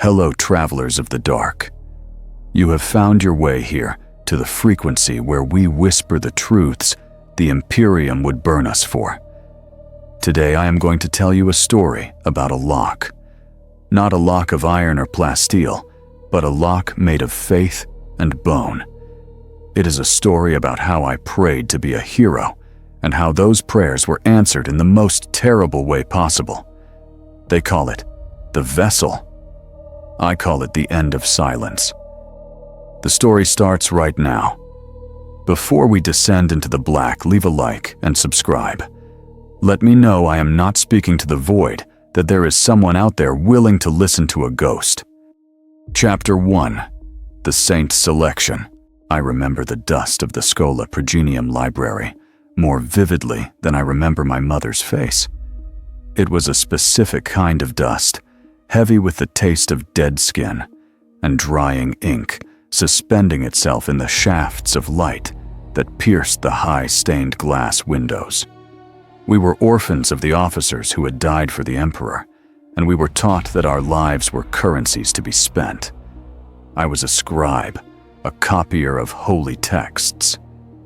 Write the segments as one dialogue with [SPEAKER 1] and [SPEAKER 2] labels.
[SPEAKER 1] Hello, travelers of the dark. You have found your way here to the frequency where we whisper the truths the Imperium would burn us for. Today I am going to tell you a story about a lock. Not a lock of iron or plasteel, but a lock made of faith and bone. It is a story about how I prayed to be a hero and how those prayers were answered in the most terrible way possible. They call it the vessel. I call it the end of silence. The story starts right now. Before we descend into the black, leave a like and subscribe. Let me know I am not speaking to the void, that there is someone out there willing to listen to a ghost. Chapter 1. The Saint's Selection. I remember the dust of the Schola Progenium library more vividly than I remember my mother's face. It was a specific kind of dust, heavy with the taste of dead skin and drying ink suspending itself in the shafts of light that pierced the high stained glass windows. We were orphans of the officers who had died for the Emperor, and we were taught that our lives were currencies to be spent. I was a scribe, a copier of holy texts.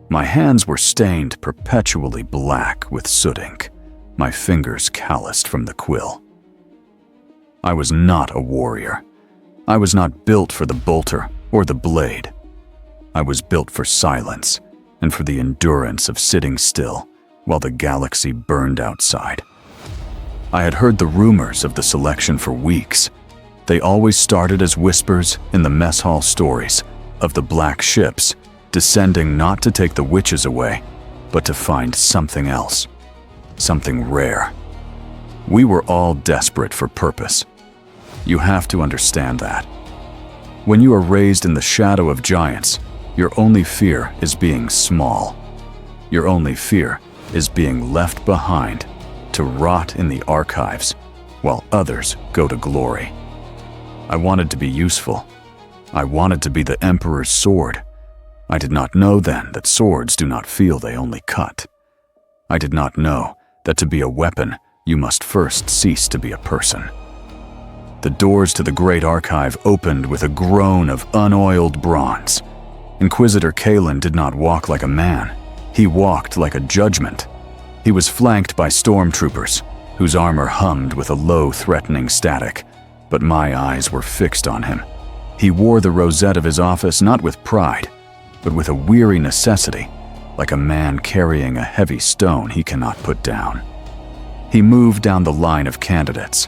[SPEAKER 1] My hands were stained perpetually black with soot ink, my fingers calloused from the quill. I was not a warrior. I was not built for the bolter or the blade. I was built for silence and for the endurance of sitting still while the galaxy burned outside. I had heard the rumors of the selection for weeks. They always started as whispers in the mess hall stories of the black ships descending not to take the witches away, but to find something else, something rare. We were all desperate for purpose. You have to understand that. When you are raised in the shadow of giants, your only fear is being small. Your only fear is being left behind to rot in the archives while others go to glory. I wanted to be useful. I wanted to be the Emperor's sword. I did not know then that swords do not feel, they only cut. I did not know that to be a weapon, you must first cease to be a person. The doors to the Great Archive opened with a groan of unoiled bronze. Inquisitor Kalen did not walk like a man. He walked like a judgment. He was flanked by stormtroopers, whose armor hummed with a low, threatening static, but my eyes were fixed on him. He wore the rosette of his office not with pride, but with a weary necessity, like a man carrying a heavy stone he cannot put down. He moved down the line of candidates.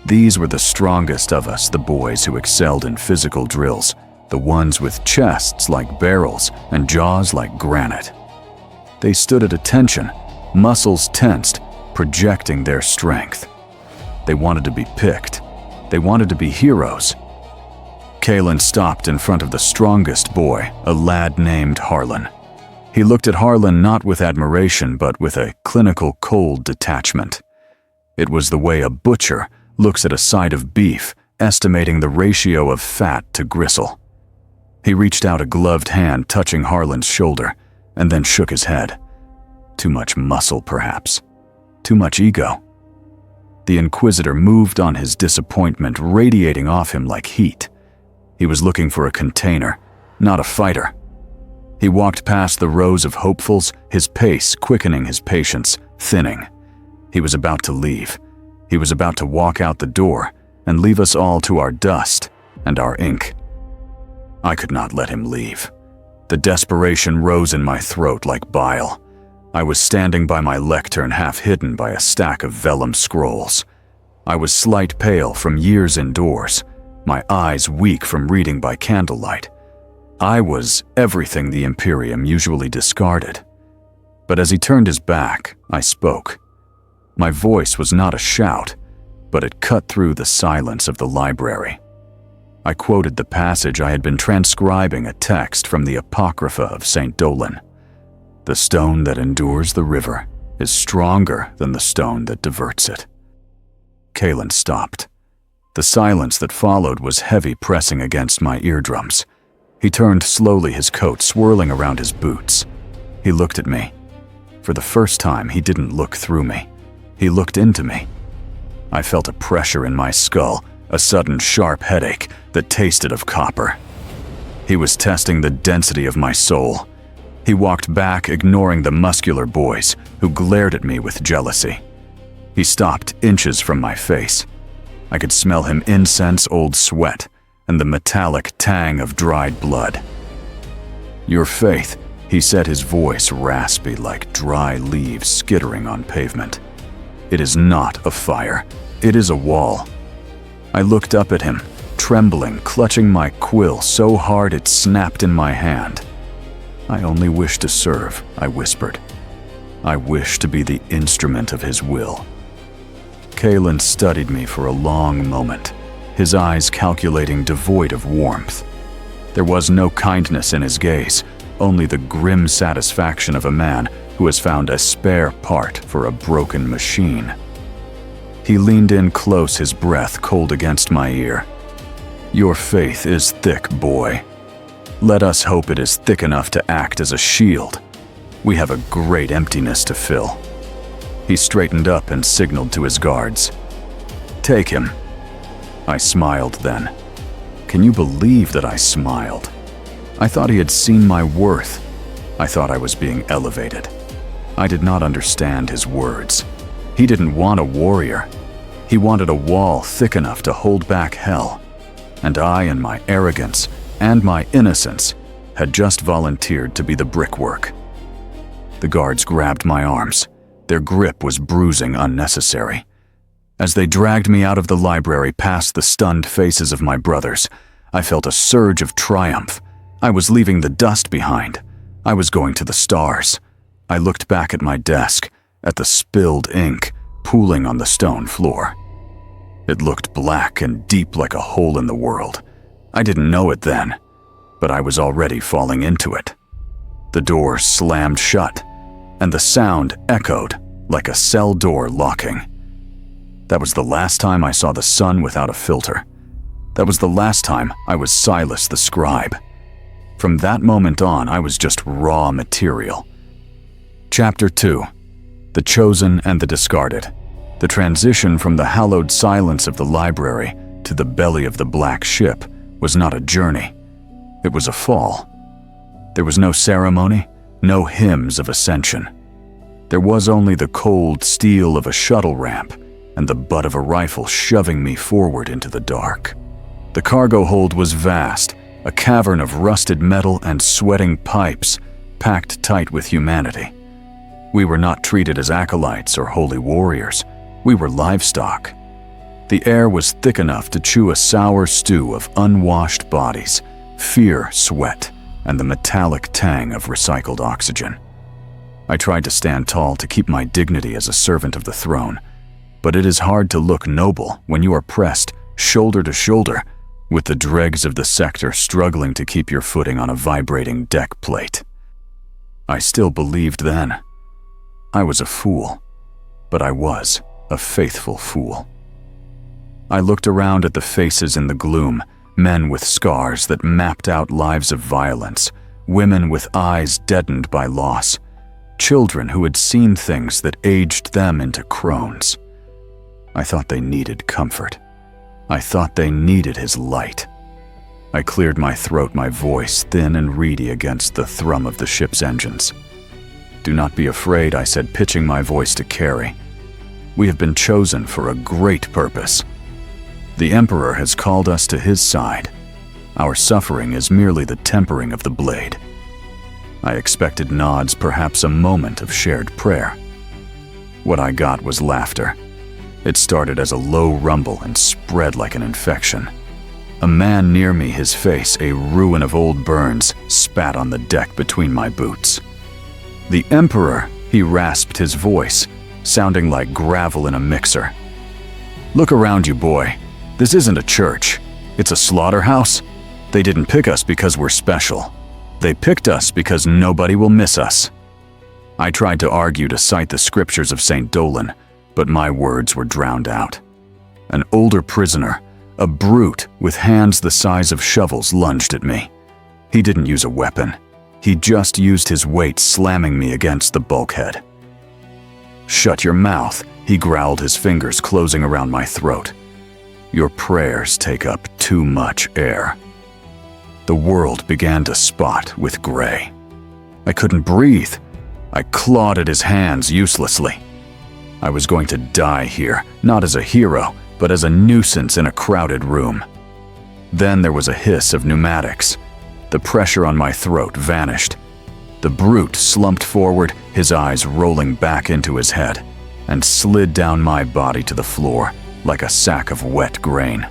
[SPEAKER 1] These were the strongest of us, the boys who excelled in physical drills, the ones with chests like barrels and jaws like granite. They stood at attention, muscles tensed, projecting their strength. They wanted to be picked. They wanted to be heroes. Kalen stopped in front of the strongest boy, a lad named Harlan. He looked at Harlan not with admiration, but with a clinical cold detachment. It was the way a butcher looks at a side of beef, estimating the ratio of fat to gristle. He reached out a gloved hand, touching Harlan's shoulder, and then shook his head. Too much muscle, perhaps. Too much ego. The Inquisitor moved on his disappointment, radiating off him like heat. He was looking for a container, not a fighter. He walked past the rows of hopefuls, his pace quickening, his patience thinning. He was about to leave. He was about to walk out the door and leave us all to our dust and our ink. I could not let him leave. The desperation rose in my throat like bile. I was standing by my lectern, half hidden by a stack of vellum scrolls. I was slight pale from years indoors, my eyes weak from reading by candlelight. I was everything the Imperium usually discarded. But as he turned his back, I spoke. My voice was not a shout, but it cut through the silence of the library. I quoted the passage I had been transcribing, a text from the Apocrypha of St. Dolan. The stone that endures the river is stronger than the stone that diverts it. Kalen stopped. The silence that followed was heavy, pressing against my eardrums. He turned slowly, his coat swirling around his boots. He looked at me. For the first time, he didn't look through me. He looked into me. I felt a pressure in my skull, a sudden sharp headache that tasted of copper. He was testing the density of my soul. He walked back, ignoring the muscular boys who glared at me with jealousy. He stopped inches from my face. I could smell him incense-old sweat and the metallic tang of dried blood. "Your faith," he said, his voice raspy like dry leaves skittering on pavement. "It is not a fire. It is a wall." I looked up at him, trembling, clutching my quill so hard it snapped in my hand. "I only wish to serve," I whispered. "I wish to be the instrument of his will." Kalen studied me for a long moment, his eyes calculating, devoid of warmth. There was no kindness in his gaze, only the grim satisfaction of a man who has found a spare part for a broken machine. He leaned in close, his breath cold against my ear. "Your faith is thick, boy. Let us hope it is thick enough to act as a shield. We have a great emptiness to fill." He straightened up and signaled to his guards. "Take him." I smiled then. Can you believe that I smiled? I thought he had seen my worth. I thought I was being elevated. I did not understand his words. He didn't want a warrior. He wanted a wall thick enough to hold back hell. And I, in my arrogance and my innocence, had just volunteered to be the brickwork. The guards grabbed my arms. Their grip was bruising unnecessary. As they dragged me out of the library past the stunned faces of my brothers, I felt a surge of triumph. I was leaving the dust behind. I was going to the stars. I looked back at my desk, at the spilled ink pooling on the stone floor. It looked black and deep like a hole in the world. I didn't know it then, but I was already falling into it. The door slammed shut, and the sound echoed like a cell door locking. That was the last time I saw the sun without a filter. That was the last time I was Silas the scribe. From that moment on, I was just raw material. Chapter 2. The Chosen and the Discarded. The transition from the hallowed silence of the library to the belly of the black ship was not a journey. It was a fall. There was no ceremony, no hymns of ascension. There was only the cold steel of a shuttle ramp and the butt of a rifle shoving me forward into the dark. The cargo hold was vast, a cavern of rusted metal and sweating pipes packed tight with humanity. We were not treated as acolytes or holy warriors. We were livestock. The air was thick enough to chew a sour stew of unwashed bodies, fear, sweat, and the metallic tang of recycled oxygen. I tried to stand tall to keep my dignity as a servant of the throne, but it is hard to look noble when you are pressed shoulder to shoulder with the dregs of the sector struggling to keep your footing on a vibrating deck plate. I still believed then. I was a fool, but I was a faithful fool. I looked around at the faces in the gloom, men with scars that mapped out lives of violence, women with eyes deadened by loss, children who had seen things that aged them into crones. I thought they needed comfort. I thought they needed his light. I cleared my throat, my voice thin and reedy against the thrum of the ship's engines. "Do not be afraid," I said, pitching my voice to Carrie. "We have been chosen for a great purpose. The Emperor has called us to his side. Our suffering is merely the tempering of the blade." I expected nods, perhaps a moment of shared prayer. What I got was laughter. It started as a low rumble and spread like an infection. A man near me, his face a ruin of old burns, spat on the deck between my boots. "The Emperor," he rasped, his voice sounding like gravel in a mixer. "Look around you, boy. This isn't a church. It's a slaughterhouse. They didn't pick us because we're special. They picked us because nobody will miss us." I tried to argue to cite the scriptures of St. Dolan, but my words were drowned out. An older prisoner, a brute with hands the size of shovels, lunged at me. He didn't use a weapon. He just used his weight, slamming me against the bulkhead. "Shut your mouth," he growled, his fingers closing around my throat. Your prayers take up too much air." The world began to spot with gray. I couldn't breathe. I clawed at his hands uselessly. I was going to die here, not as a hero, but as a nuisance in a crowded room. Then there was a hiss of pneumatics. The pressure on my throat vanished. The brute slumped forward, his eyes rolling back into his head, and slid down my body to the floor like a sack of wet grain.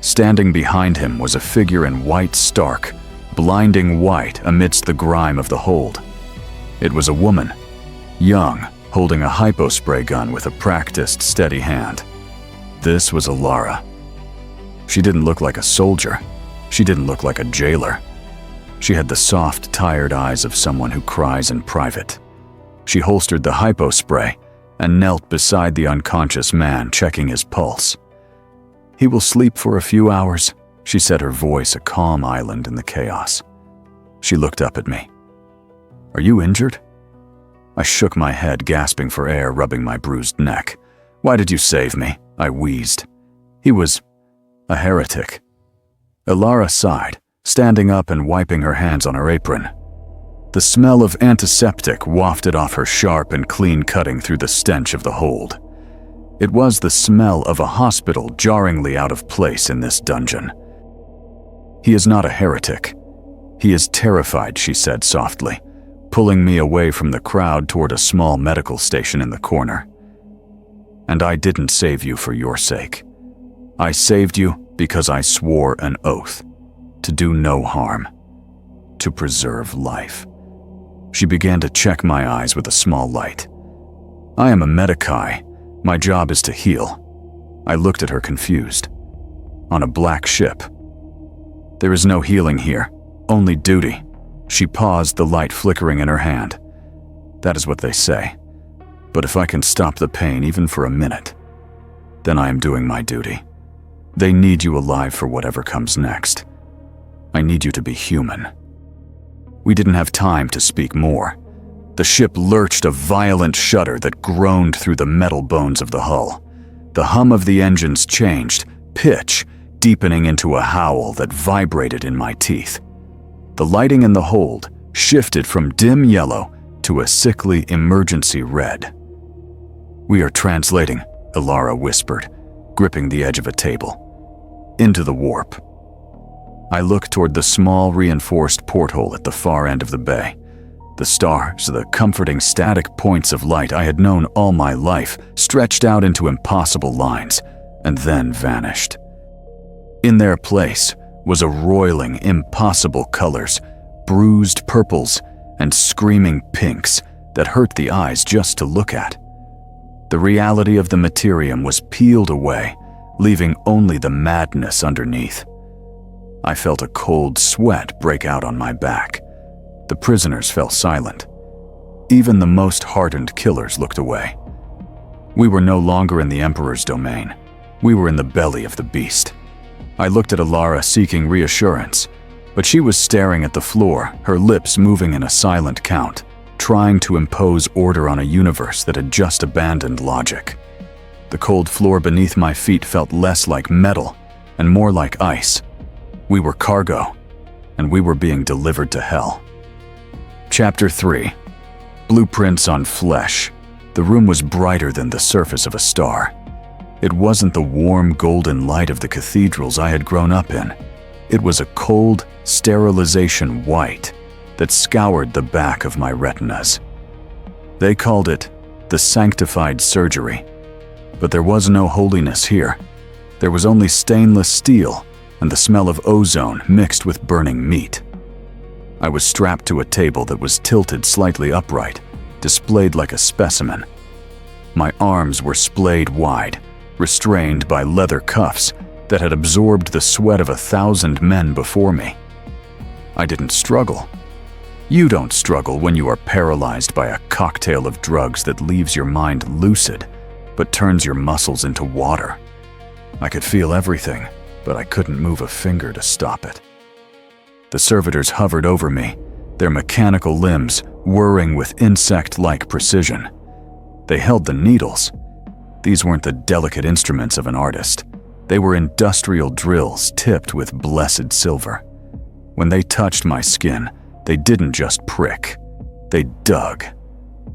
[SPEAKER 1] Standing behind him was a figure in white stark, blinding white amidst the grime of the hold. It was a woman, young, holding a hypospray gun with a practiced, steady hand. This was Alara. She didn't look like a soldier. She didn't look like a jailer. She had the soft, tired eyes of someone who cries in private. She holstered the hypospray and knelt beside the unconscious man, checking his pulse. "He will sleep for a few hours," she said, her voice a calm island in the chaos. She looked up at me. "Are you injured?" I shook my head, gasping for air, rubbing my bruised neck. "Why did you save me?" I wheezed. "He was a heretic." Alara sighed, standing up and wiping her hands on her apron. The smell of antiseptic wafted off her, sharp and clean, cutting through the stench of the hold. It was the smell of a hospital, jarringly out of place in this dungeon. "He is not a heretic. He is terrified," she said softly, pulling me away from the crowd toward a small medical station in the corner. "And I didn't save you for your sake. I saved you because I swore an oath to do no harm, to preserve life." She began to check my eyes with a small light. "I am a medici. My job is to heal." I looked at her confused. "On a black ship. There is no healing here, only duty." She paused, the light flickering in her hand. "That is what they say. But if I can stop the pain even for a minute, then I am doing my duty. They need you alive for whatever comes next. I need you to be human." We didn't have time to speak more. The ship lurched, a violent shudder that groaned through the metal bones of the hull. The hum of the engines changed, pitch, deepening into a howl that vibrated in my teeth. The lighting in the hold shifted from dim yellow to a sickly emergency red. "We are translating," Alara whispered, gripping the edge of a table. "Into the warp." I looked toward the small, reinforced porthole at the far end of the bay. The stars, the comforting static points of light I had known all my life, stretched out into impossible lines and then vanished. In their place was a roiling, impossible colors, bruised purples and screaming pinks that hurt the eyes just to look at. The reality of the Imperium was peeled away, leaving only the madness underneath. I felt a cold sweat break out on my back. The prisoners fell silent. Even the most hardened killers looked away. We were no longer in the Emperor's domain. We were in the belly of the beast. I looked at Alara, seeking reassurance, but she was staring at the floor, her lips moving in a silent count, trying to impose order on a universe that had just abandoned logic. The cold floor beneath my feet felt less like metal and more like ice. We were cargo, and we were being delivered to hell. Chapter 3. Blueprints on flesh. The room was brighter than the surface of a star. It wasn't the warm golden light of the cathedrals I had grown up in. It was a cold, sterilization white that scoured the back of my retinas. They called it the sanctified surgery. But there was no holiness here. There was only stainless steel and the smell of ozone mixed with burning meat. I was strapped to a table that was tilted slightly upright, displayed like a specimen. My arms were splayed wide, restrained by leather cuffs that had absorbed the sweat of 1,000 men before me. I didn't struggle. You don't struggle when you are paralyzed by a cocktail of drugs that leaves your mind lucid, but turns your muscles into water. I could feel everything, but I couldn't move a finger to stop it. The servitors hovered over me, their mechanical limbs whirring with insect-like precision. They held the needles. These weren't the delicate instruments of an artist. They were industrial drills tipped with blessed silver. When they touched my skin, they didn't just prick. They dug.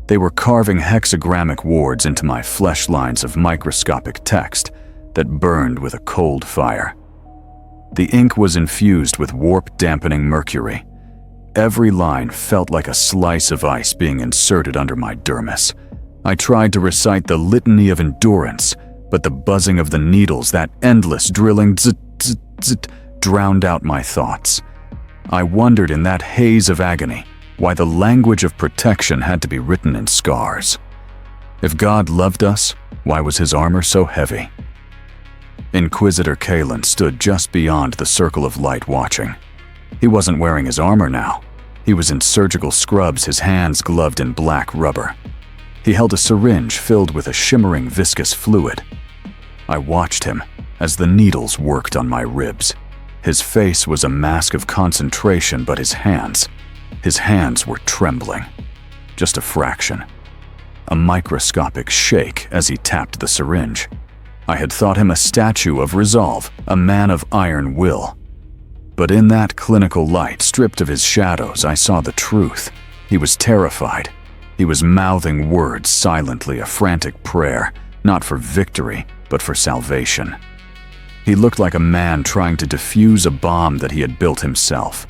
[SPEAKER 1] They were carving hexagrammic wards into my flesh lines of microscopic text that burned with a cold fire. The ink was infused with warp-dampening mercury. Every line felt like a slice of ice being inserted under my dermis. I tried to recite the litany of endurance, but the buzzing of the needles, that endless drilling zzz, zzz, zzz, drowned out my thoughts. I wondered in that haze of agony why the language of protection had to be written in scars. If God loved us, why was his armor so heavy? Inquisitor Kalen stood just beyond the circle of light watching. He wasn't wearing his armor now. He was in surgical scrubs, his hands gloved in black rubber. He held a syringe filled with a shimmering viscous fluid. I watched him as the needles worked on my ribs. His face was a mask of concentration, but his hands were trembling. Just a fraction. A microscopic shake as he tapped the syringe. I had thought him a statue of resolve, a man of iron will. But in that clinical light, stripped of his shadows, I saw the truth. He was terrified. He was mouthing words silently, a frantic prayer, not for victory, but for salvation. He looked like a man trying to defuse a bomb that he had built himself.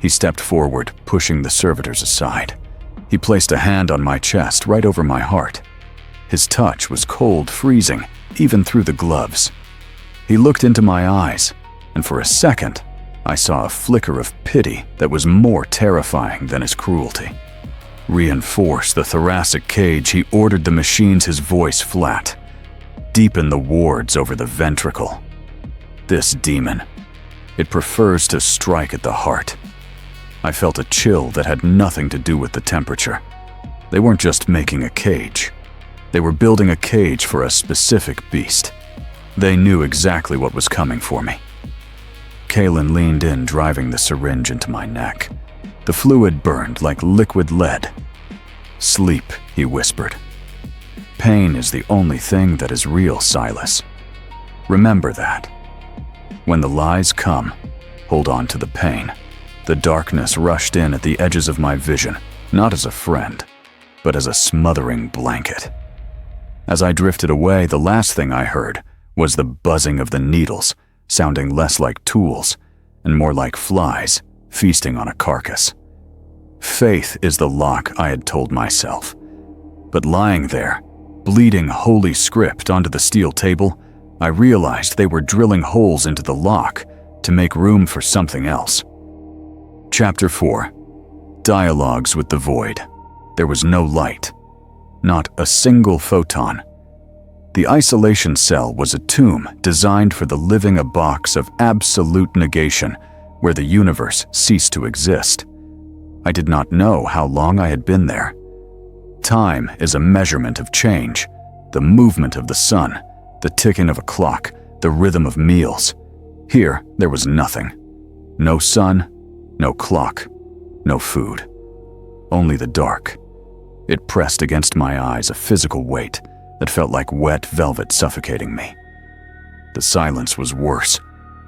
[SPEAKER 1] He stepped forward, pushing the servitors aside. He placed a hand on my chest, right over my heart. His touch was cold, freezing, even through the gloves. He looked into my eyes, and for a second, I saw a flicker of pity that was more terrifying than his cruelty. Reinforce the thoracic cage, he ordered the machines, his voice flat. Deepen the wards over the ventricle. This demon, it prefers to strike at the heart. I felt a chill that had nothing to do with the temperature. They weren't just making a cage. They were building a cage for a specific beast. They knew exactly what was coming for me. Kalen leaned in, driving the syringe into my neck. The fluid burned like liquid lead. "Sleep," he whispered. "Pain is the only thing that is real, Silas. Remember that. When the lies come, hold on to the pain." The darkness rushed in at the edges of my vision, not as a friend, but as a smothering blanket. As I drifted away, the last thing I heard was the buzzing of the needles, sounding less like tools and more like flies feasting on a carcass. Faith is the lock, I had told myself. But lying there, bleeding Holy Script onto the steel table, I realized they were drilling holes into the lock to make room for something else. Chapter 4. Dialogues with the Void. There was no light. Not a single photon. The isolation cell was a tomb designed for the living, a box of absolute negation where the universe ceased to exist. I did not know how long I had been there. Time is a measurement of change, the movement of the sun, the ticking of a clock, the rhythm of meals. Here, there was nothing. No sun, no clock, no food. Only the dark. It pressed against my eyes, a physical weight that felt like wet velvet suffocating me. The silence was worse.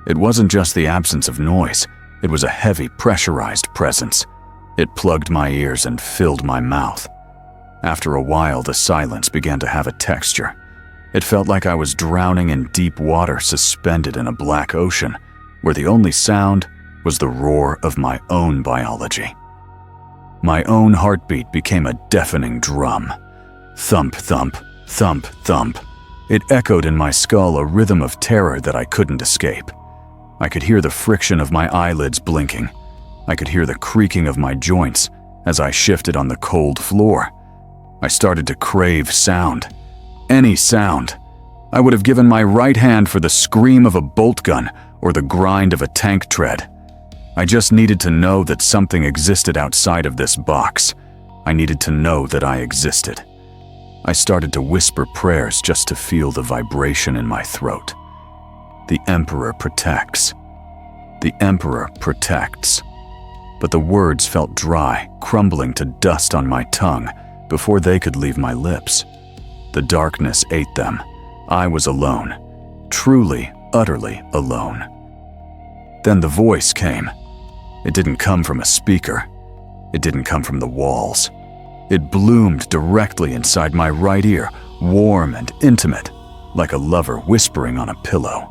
[SPEAKER 1] It wasn't just the absence of noise. It was a heavy, pressurized presence. It plugged my ears and filled my mouth. After a while, the silence began to have a texture. It felt like I was drowning in deep water, suspended in a black ocean, where the only sound was the roar of my own biology. My own heartbeat became a deafening drum. Thump, thump, thump, thump. It echoed in my skull, a rhythm of terror that I couldn't escape. I could hear the friction of my eyelids blinking. I could hear the creaking of my joints as I shifted on the cold floor. I started to crave sound. Any sound. I would have given my right hand for the scream of a bolt gun or the grind of a tank tread. I just needed to know that something existed outside of this box. I needed to know that I existed. I started to whisper prayers just to feel the vibration in my throat. The Emperor protects. The Emperor protects. But the words felt dry, crumbling to dust on my tongue before they could leave my lips. The darkness ate them. I was alone. truly, utterly alone. Then the voice came. It didn't come from a speaker. It didn't come from the walls. It bloomed directly inside my right ear, warm and intimate, like a lover whispering on a pillow.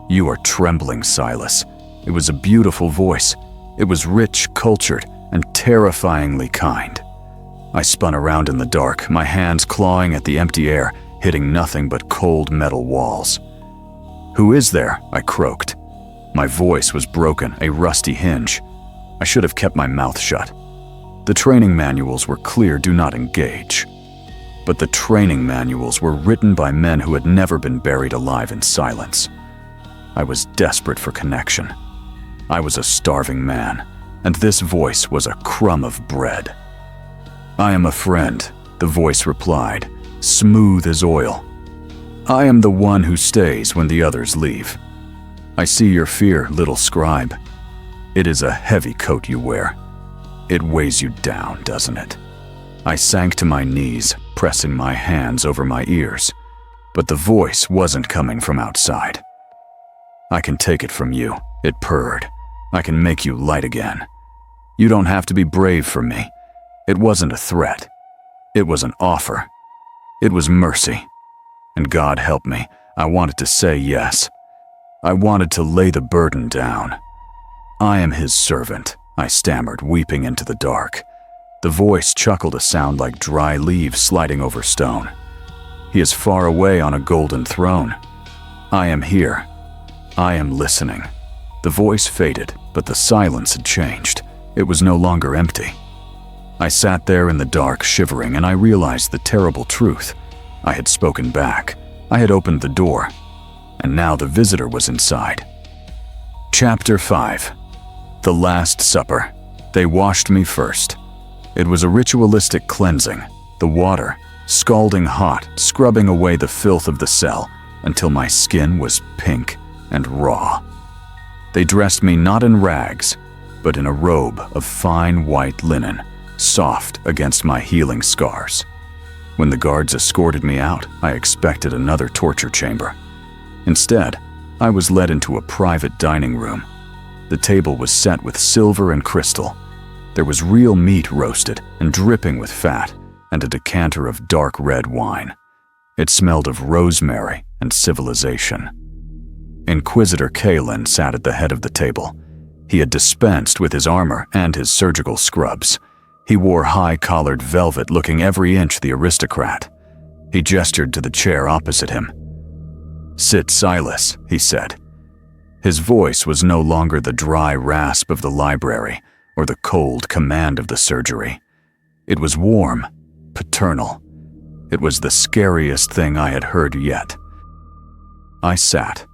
[SPEAKER 1] "You are trembling, Silas." It was a beautiful voice. It was rich, cultured, and terrifyingly kind. I spun around in the dark, my hands clawing at the empty air, hitting nothing but cold metal walls. "Who is there?" I croaked. My voice was broken, a rusty hinge. I should have kept my mouth shut. The training manuals were clear, do not engage. But the training manuals were written by men who had never been buried alive in silence. I was desperate for connection. I was a starving man, and this voice was a crumb of bread. "I am a friend," the voice replied, smooth as oil. "I am the one who stays when the others leave. I see your fear, little scribe. It is a heavy coat you wear. It weighs you down, doesn't it?" I sank to my knees, pressing my hands over my ears, but the voice wasn't coming from outside. "I can take it from you," it purred. "I can make you light again. You don't have to be brave for me." It wasn't a threat. It was an offer. It was mercy. And God help me, I wanted to say yes. I wanted to lay the burden down. "I am his servant," I stammered, weeping into the dark. The voice chuckled, a sound like dry leaves sliding over stone. "He is far away on a golden throne. I am here. I am listening." The voice faded, but the silence had changed. It was no longer empty. I sat there in the dark, shivering, and I realized the terrible truth. I had spoken back. I had opened the door, and now the visitor was inside. Chapter 5. The Last Supper. They washed me first. It was a ritualistic cleansing, the water, scalding hot, scrubbing away the filth of the cell until my skin was pink and raw. They dressed me not in rags, but in a robe of fine white linen, soft against my healing scars. When the guards escorted me out, I expected another torture chamber. Instead, I was led into a private dining room. The table was set with silver and crystal. There was real meat roasted and dripping with fat, and a decanter of dark red wine. It smelled of rosemary and civilization. Inquisitor Kalen sat at the head of the table. He had dispensed with his armor and his surgical scrubs. He wore high-collared velvet, looking every inch the aristocrat. He gestured to the chair opposite him. "Sit, Silas," he said. His voice was no longer the dry rasp of the library or the cold command of the surgery. It was warm, paternal. It was the scariest thing I had heard yet. I sat.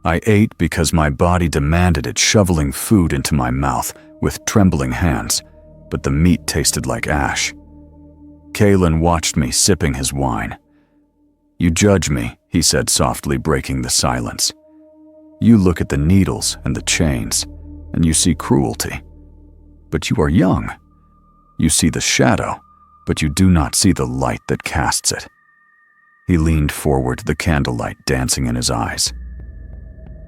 [SPEAKER 1] I ate because my body demanded it, shoveling food into my mouth with trembling hands, but the meat tasted like ash. Kalen watched me sipping his wine. "You judge me," he said softly, breaking the silence. "You look at the needles and the chains, and you see cruelty. But you are young. You see the shadow, but you do not see the light that casts it." He leaned forward, the candlelight dancing in his eyes.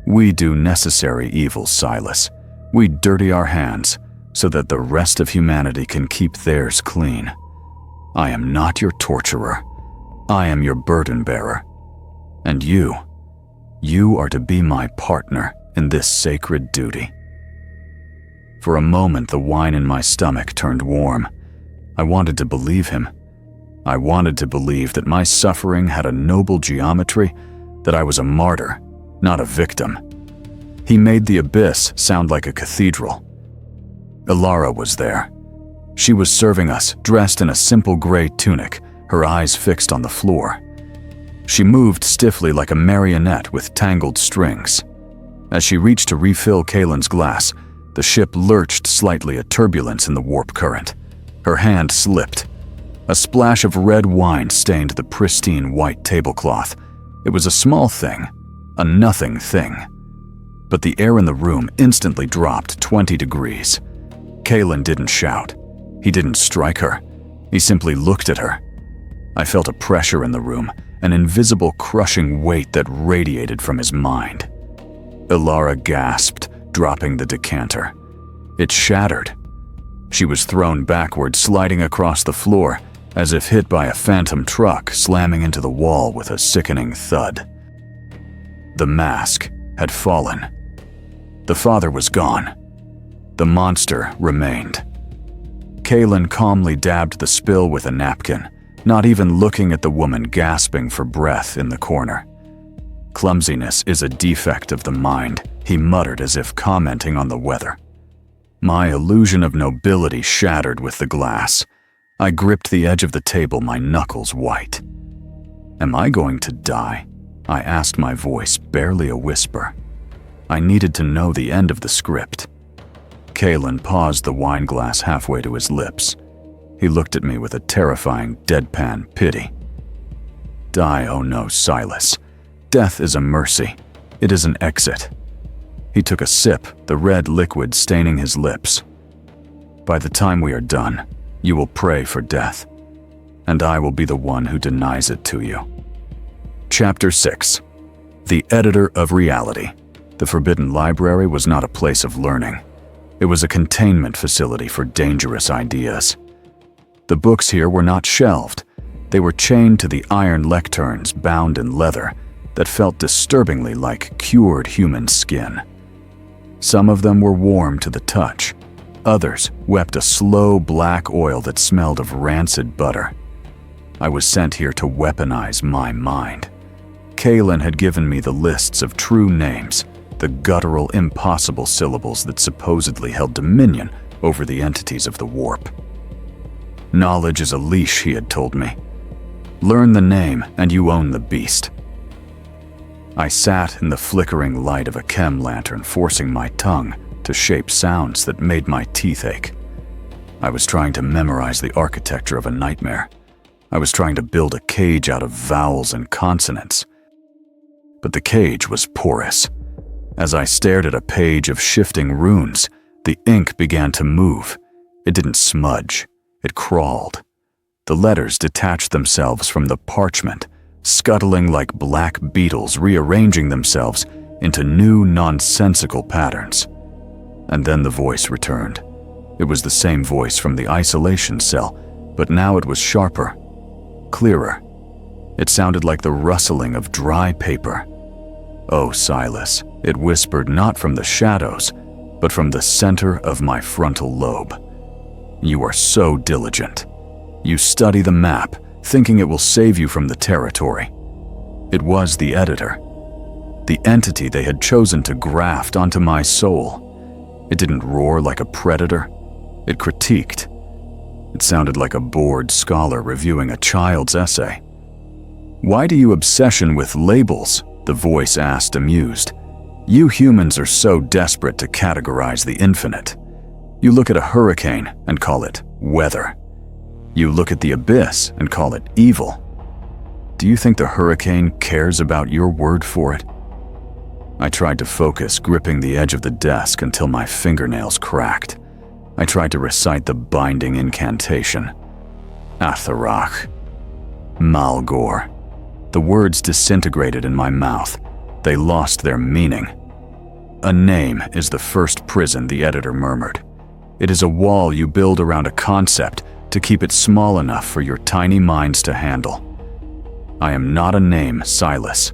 [SPEAKER 1] "We do necessary evil, Silas. We dirty our hands so that the rest of humanity can keep theirs clean. I am not your torturer. I am your burden bearer. And you are to be my partner in this sacred duty." For a moment, the wine in my stomach turned warm. I wanted to believe him. I wanted to believe that my suffering had a noble geometry, that I was a martyr, not a victim. He made the abyss sound like a cathedral. Ilara was there. She was serving us, dressed in a simple gray tunic, her eyes fixed on the floor. She moved stiffly like a marionette with tangled strings. As she reached to refill Kalen's glass, the ship lurched slightly, a turbulence in the warp current. Her hand slipped. A splash of red wine stained the pristine white tablecloth. It was a small thing, a nothing thing. But the air in the room instantly dropped 20 degrees. Kalen didn't shout. He didn't strike her. He simply looked at her. I felt a pressure in the room, an invisible crushing weight that radiated from his mind. Ilara gasped, dropping the decanter. It shattered. She was thrown backward, sliding across the floor, as if hit by a phantom truck, slamming into the wall with a sickening thud. The mask had fallen. The father was gone. The monster remained. Kaelin calmly dabbed the spill with a napkin, not even looking at the woman gasping for breath in the corner. Clumsiness is a defect of the mind, he muttered as if commenting on the weather. My illusion of nobility shattered with the glass. I gripped the edge of the table, my knuckles white. Am I going to die? I asked, my voice barely a whisper. I needed to know the end of the script. Kaelin paused the wine glass halfway to his lips. He looked at me with a terrifying, deadpan pity. Die, oh no, Silas. Death is a mercy. It is an exit. He took a sip, the red liquid staining his lips. By the time we are done, you will pray for death, and I will be the one who denies it to you. Chapter 6. The Editor of Reality. The Forbidden Library was not a place of learning. It was a containment facility for dangerous ideas. The books here were not shelved. They were chained to the iron lecterns bound in leather that felt disturbingly like cured human skin. Some of them were warm to the touch. Others wept a slow black oil that smelled of rancid butter. I was sent here to weaponize my mind. Kaelin had given me the lists of true names, the guttural, impossible syllables that supposedly held dominion over the entities of the warp. Knowledge is a leash, he had told me. Learn the name and you own the beast. I sat in the flickering light of a chem lantern, forcing my tongue to shape sounds that made my teeth ache. I was trying to memorize the architecture of a nightmare. I was trying to build a cage out of vowels and consonants. But the cage was porous. As I stared at a page of shifting runes, the ink began to move. It didn't smudge. It crawled. The letters detached themselves from the parchment, scuttling like black beetles, rearranging themselves into new nonsensical patterns. And then the voice returned. It was the same voice from the isolation cell, but now it was sharper, clearer. It sounded like the rustling of dry paper. Oh, Silas, it whispered not from the shadows, but from the center of my frontal lobe. You are so diligent. You study the map, thinking it will save you from the territory. It was the editor, the entity they had chosen to graft onto my soul. It didn't roar like a predator. It critiqued. It sounded like a bored scholar reviewing a child's essay. Why do you obsession with labels? The voice asked, amused. You humans are so desperate to categorize the infinite. You look at a hurricane and call it weather. You look at the abyss and call it evil. Do you think the hurricane cares about your word for it? I tried to focus, gripping the edge of the desk until my fingernails cracked. I tried to recite the binding incantation. Atharach. Malgor. The words disintegrated in my mouth. They lost their meaning. A name is the first prison, the editor murmured. It is a wall you build around a concept to keep it small enough for your tiny minds to handle. I am not a name, Silas.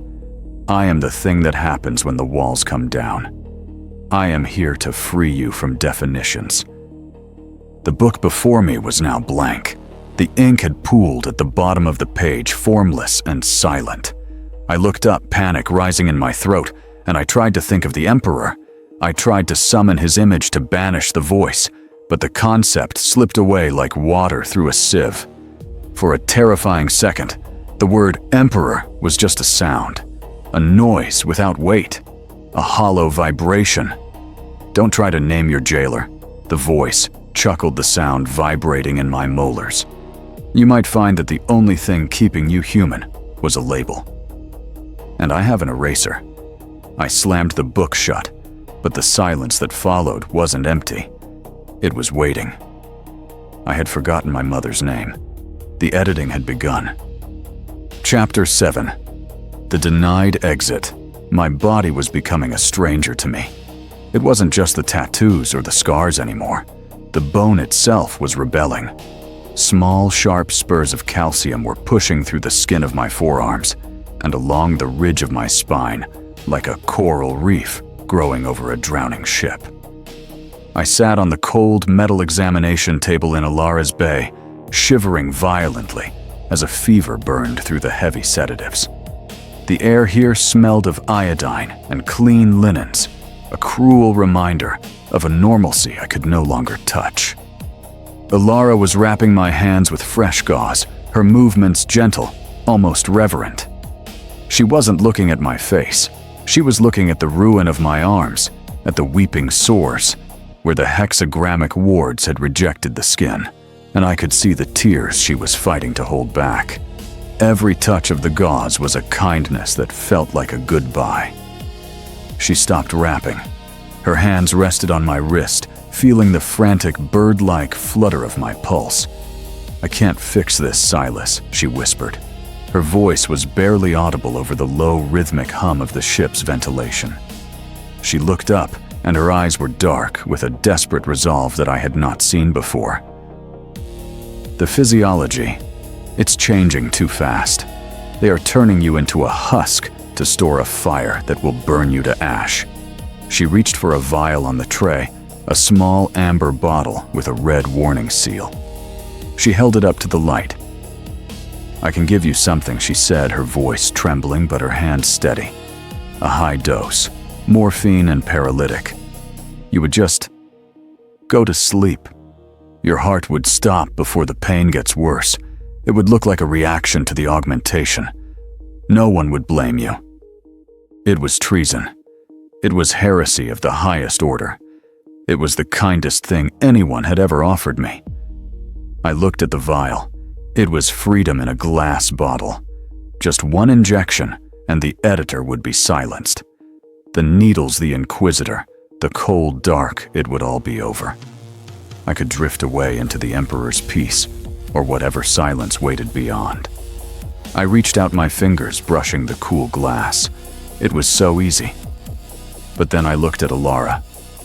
[SPEAKER 1] I am the thing that happens when the walls come down. I am here to free you from definitions. The book before me was now blank. The ink had pooled at the bottom of the page, formless and silent. I looked up, panic rising in my throat, and I tried to think of the Emperor. I tried to summon his image to banish the voice, but the concept slipped away like water through a sieve. For a terrifying second, the word Emperor was just a sound, a noise without weight, a hollow vibration. Don't try to name your jailer. The voice chuckled, the sound vibrating in my molars. You might find that the only thing keeping you human was a label. And I have an eraser. I slammed the book shut, but the silence that followed wasn't empty. It was waiting. I had forgotten my mother's name. The editing had begun. Chapter 7. The Denied Exit. My body was becoming a stranger to me. It wasn't just the tattoos or the scars anymore. The bone itself was rebelling. Small, sharp spurs of calcium were pushing through the skin of my forearms and along the ridge of my spine, like a coral reef growing over a drowning ship. I sat on the cold metal examination table in Alara's bay, shivering violently as a fever burned through the heavy sedatives. The air here smelled of iodine and clean linens, a cruel reminder of a normalcy I could no longer touch. Alara was wrapping my hands with fresh gauze, her movements gentle, almost reverent. She wasn't looking at my face. She was looking at the ruin of my arms, at the weeping sores, where the hexagrammic wards had rejected the skin, and I could see the tears she was fighting to hold back. Every touch of the gauze was a kindness that felt like a goodbye. She stopped wrapping. Her hands rested on my wrist, feeling the frantic bird-like flutter of my pulse. "I can't fix this, Silas," she whispered. Her voice was barely audible over the low, rhythmic hum of the ship's ventilation. She looked up, and her eyes were dark with a desperate resolve that I had not seen before. "The physiology, it's changing too fast. They are turning you into a husk to store a fire that will burn you to ash." She reached for a vial on the tray, a small amber bottle with a red warning seal. She held it up to the light. "I can give you something," she said, her voice trembling but her hand steady. "A high dose, morphine and paralytic. You would just go to sleep. Your heart would stop before the pain gets worse. It would look like a reaction to the augmentation. No one would blame you." It was treason. It was heresy of the highest order. It was the kindest thing anyone had ever offered me. I looked at the vial. It was freedom in a glass bottle. Just one injection, and the editor would be silenced. The needles the Inquisitor, the cold dark, it would all be over. I could drift away into the Emperor's peace, or whatever silence waited beyond. I reached out my fingers, brushing the cool glass. It was so easy. But then I looked at Alara.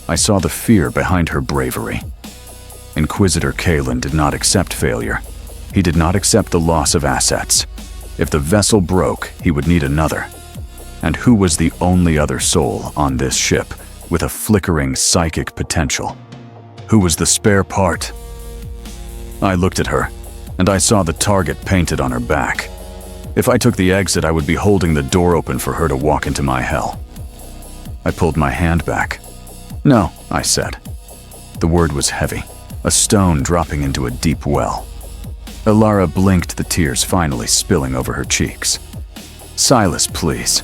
[SPEAKER 1] I saw the fear behind her bravery. Inquisitor Kalen did not accept failure. He did not accept the loss of assets. If the vessel broke, he would need another. And who was the only other soul on this ship with a flickering psychic potential? Who was the spare part? I looked at her, and I saw the target painted on her back. If I took the exit, I would be holding the door open for her to walk into my hell. I pulled my hand back. "No," I said. The word was heavy, a stone dropping into a deep well. Alara blinked, the tears finally spilling over her cheeks. "Silas, please.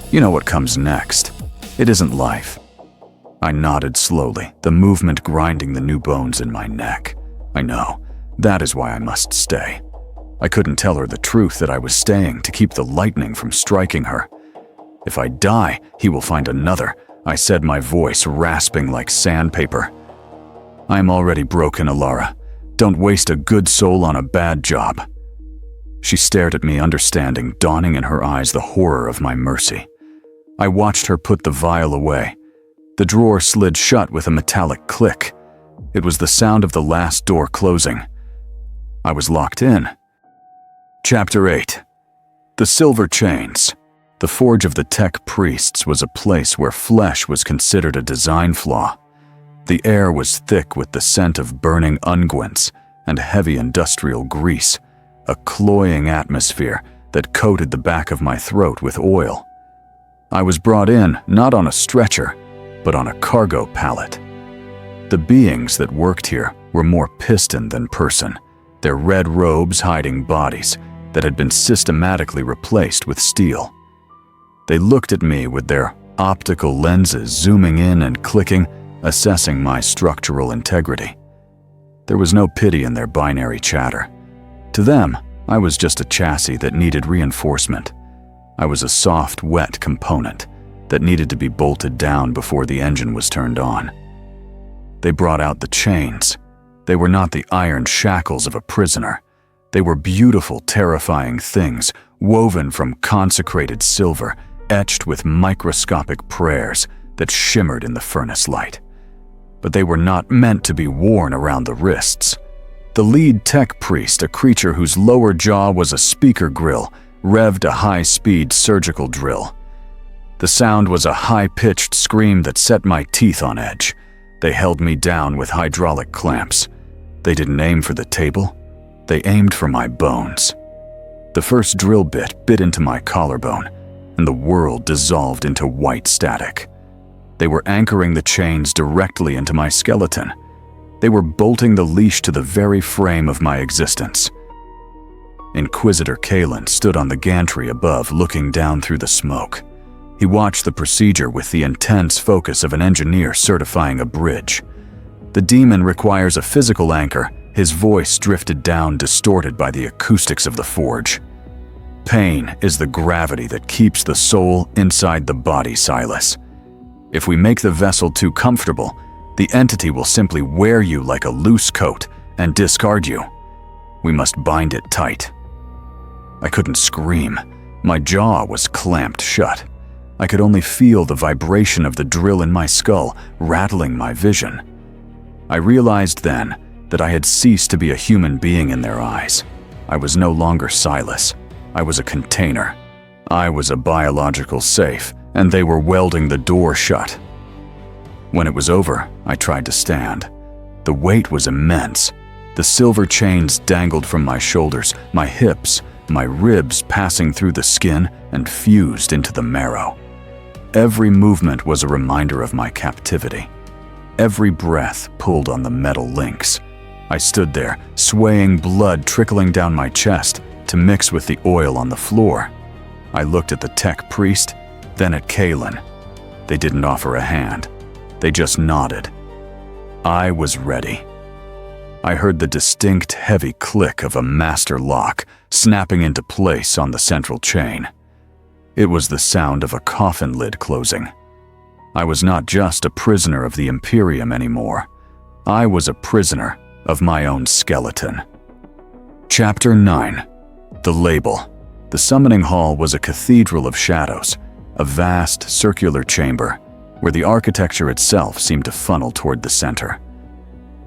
[SPEAKER 1] You know what comes next. It isn't life." I nodded slowly, the movement grinding the new bones in my neck. "I know. That is why I must stay." I couldn't tell her the truth that I was staying to keep the lightning from striking her. "If I die, he will find another," I said, my voice rasping like sandpaper. "I am already broken, Alara. Don't waste a good soul on a bad job." She stared at me, understanding, dawning in her eyes the horror of my mercy. I watched her put the vial away. The drawer slid shut with a metallic click. It was the sound of the last door closing. I was locked in. Chapter 8. The Silver Chains. The Forge of the Tech Priests was a place where flesh was considered a design flaw. The air was thick with the scent of burning unguents and heavy industrial grease, a cloying atmosphere that coated the back of my throat with oil. I was brought in not on a stretcher, but on a cargo pallet. The beings that worked here were more piston than person, their red robes hiding bodies that had been systematically replaced with steel. They looked at me with their optical lenses zooming in and clicking, assessing my structural integrity. There was no pity in their binary chatter. To them, I was just a chassis that needed reinforcement. I was a soft, wet component that needed to be bolted down before the engine was turned on. They brought out the chains. They were not the iron shackles of a prisoner. They were beautiful, terrifying things, woven from consecrated silver, etched with microscopic prayers that shimmered in the furnace light. But they were not meant to be worn around the wrists. The lead tech priest, a creature whose lower jaw was a speaker grill, revved a high-speed surgical drill. The sound was a high-pitched scream that set my teeth on edge. They held me down with hydraulic clamps. They didn't aim for the table. They aimed for my bones. The first drill bit bit into my collarbone, and the world dissolved into white static. They were anchoring the chains directly into my skeleton. They were bolting the leash to the very frame of my existence. Inquisitor Kalen stood on the gantry above, looking down through the smoke. He watched the procedure with the intense focus of an engineer certifying a bridge. The demon requires a physical anchor. His voice drifted down, distorted by the acoustics of the forge. Pain is the gravity that keeps the soul inside the body, Silas. If we make the vessel too comfortable, the entity will simply wear you like a loose coat and discard you. We must bind it tight. I couldn't scream. My jaw was clamped shut. I could only feel the vibration of the drill in my skull, rattling my vision. I realized then that I had ceased to be a human being in their eyes. I was no longer Silas. I was a container. I was a biological safe, and they were welding the door shut. When it was over, I tried to stand. The weight was immense. The silver chains dangled from my shoulders, my hips, my ribs passing through the skin and fused into the marrow. Every movement was a reminder of my captivity. Every breath pulled on the metal links. I stood there, swaying, blood trickling down my chest to mix with the oil on the floor. I looked at the tech priest, then at Kalen. They didn't offer a hand. They just nodded. I was ready. I heard the distinct, heavy click of a master lock snapping into place on the central chain. It was the sound of a coffin lid closing. I was not just a prisoner of the Imperium anymore. I was a prisoner of my own skeleton. Chapter 9. The Label. The summoning hall was a cathedral of shadows, a vast circular chamber where the architecture itself seemed to funnel toward the center.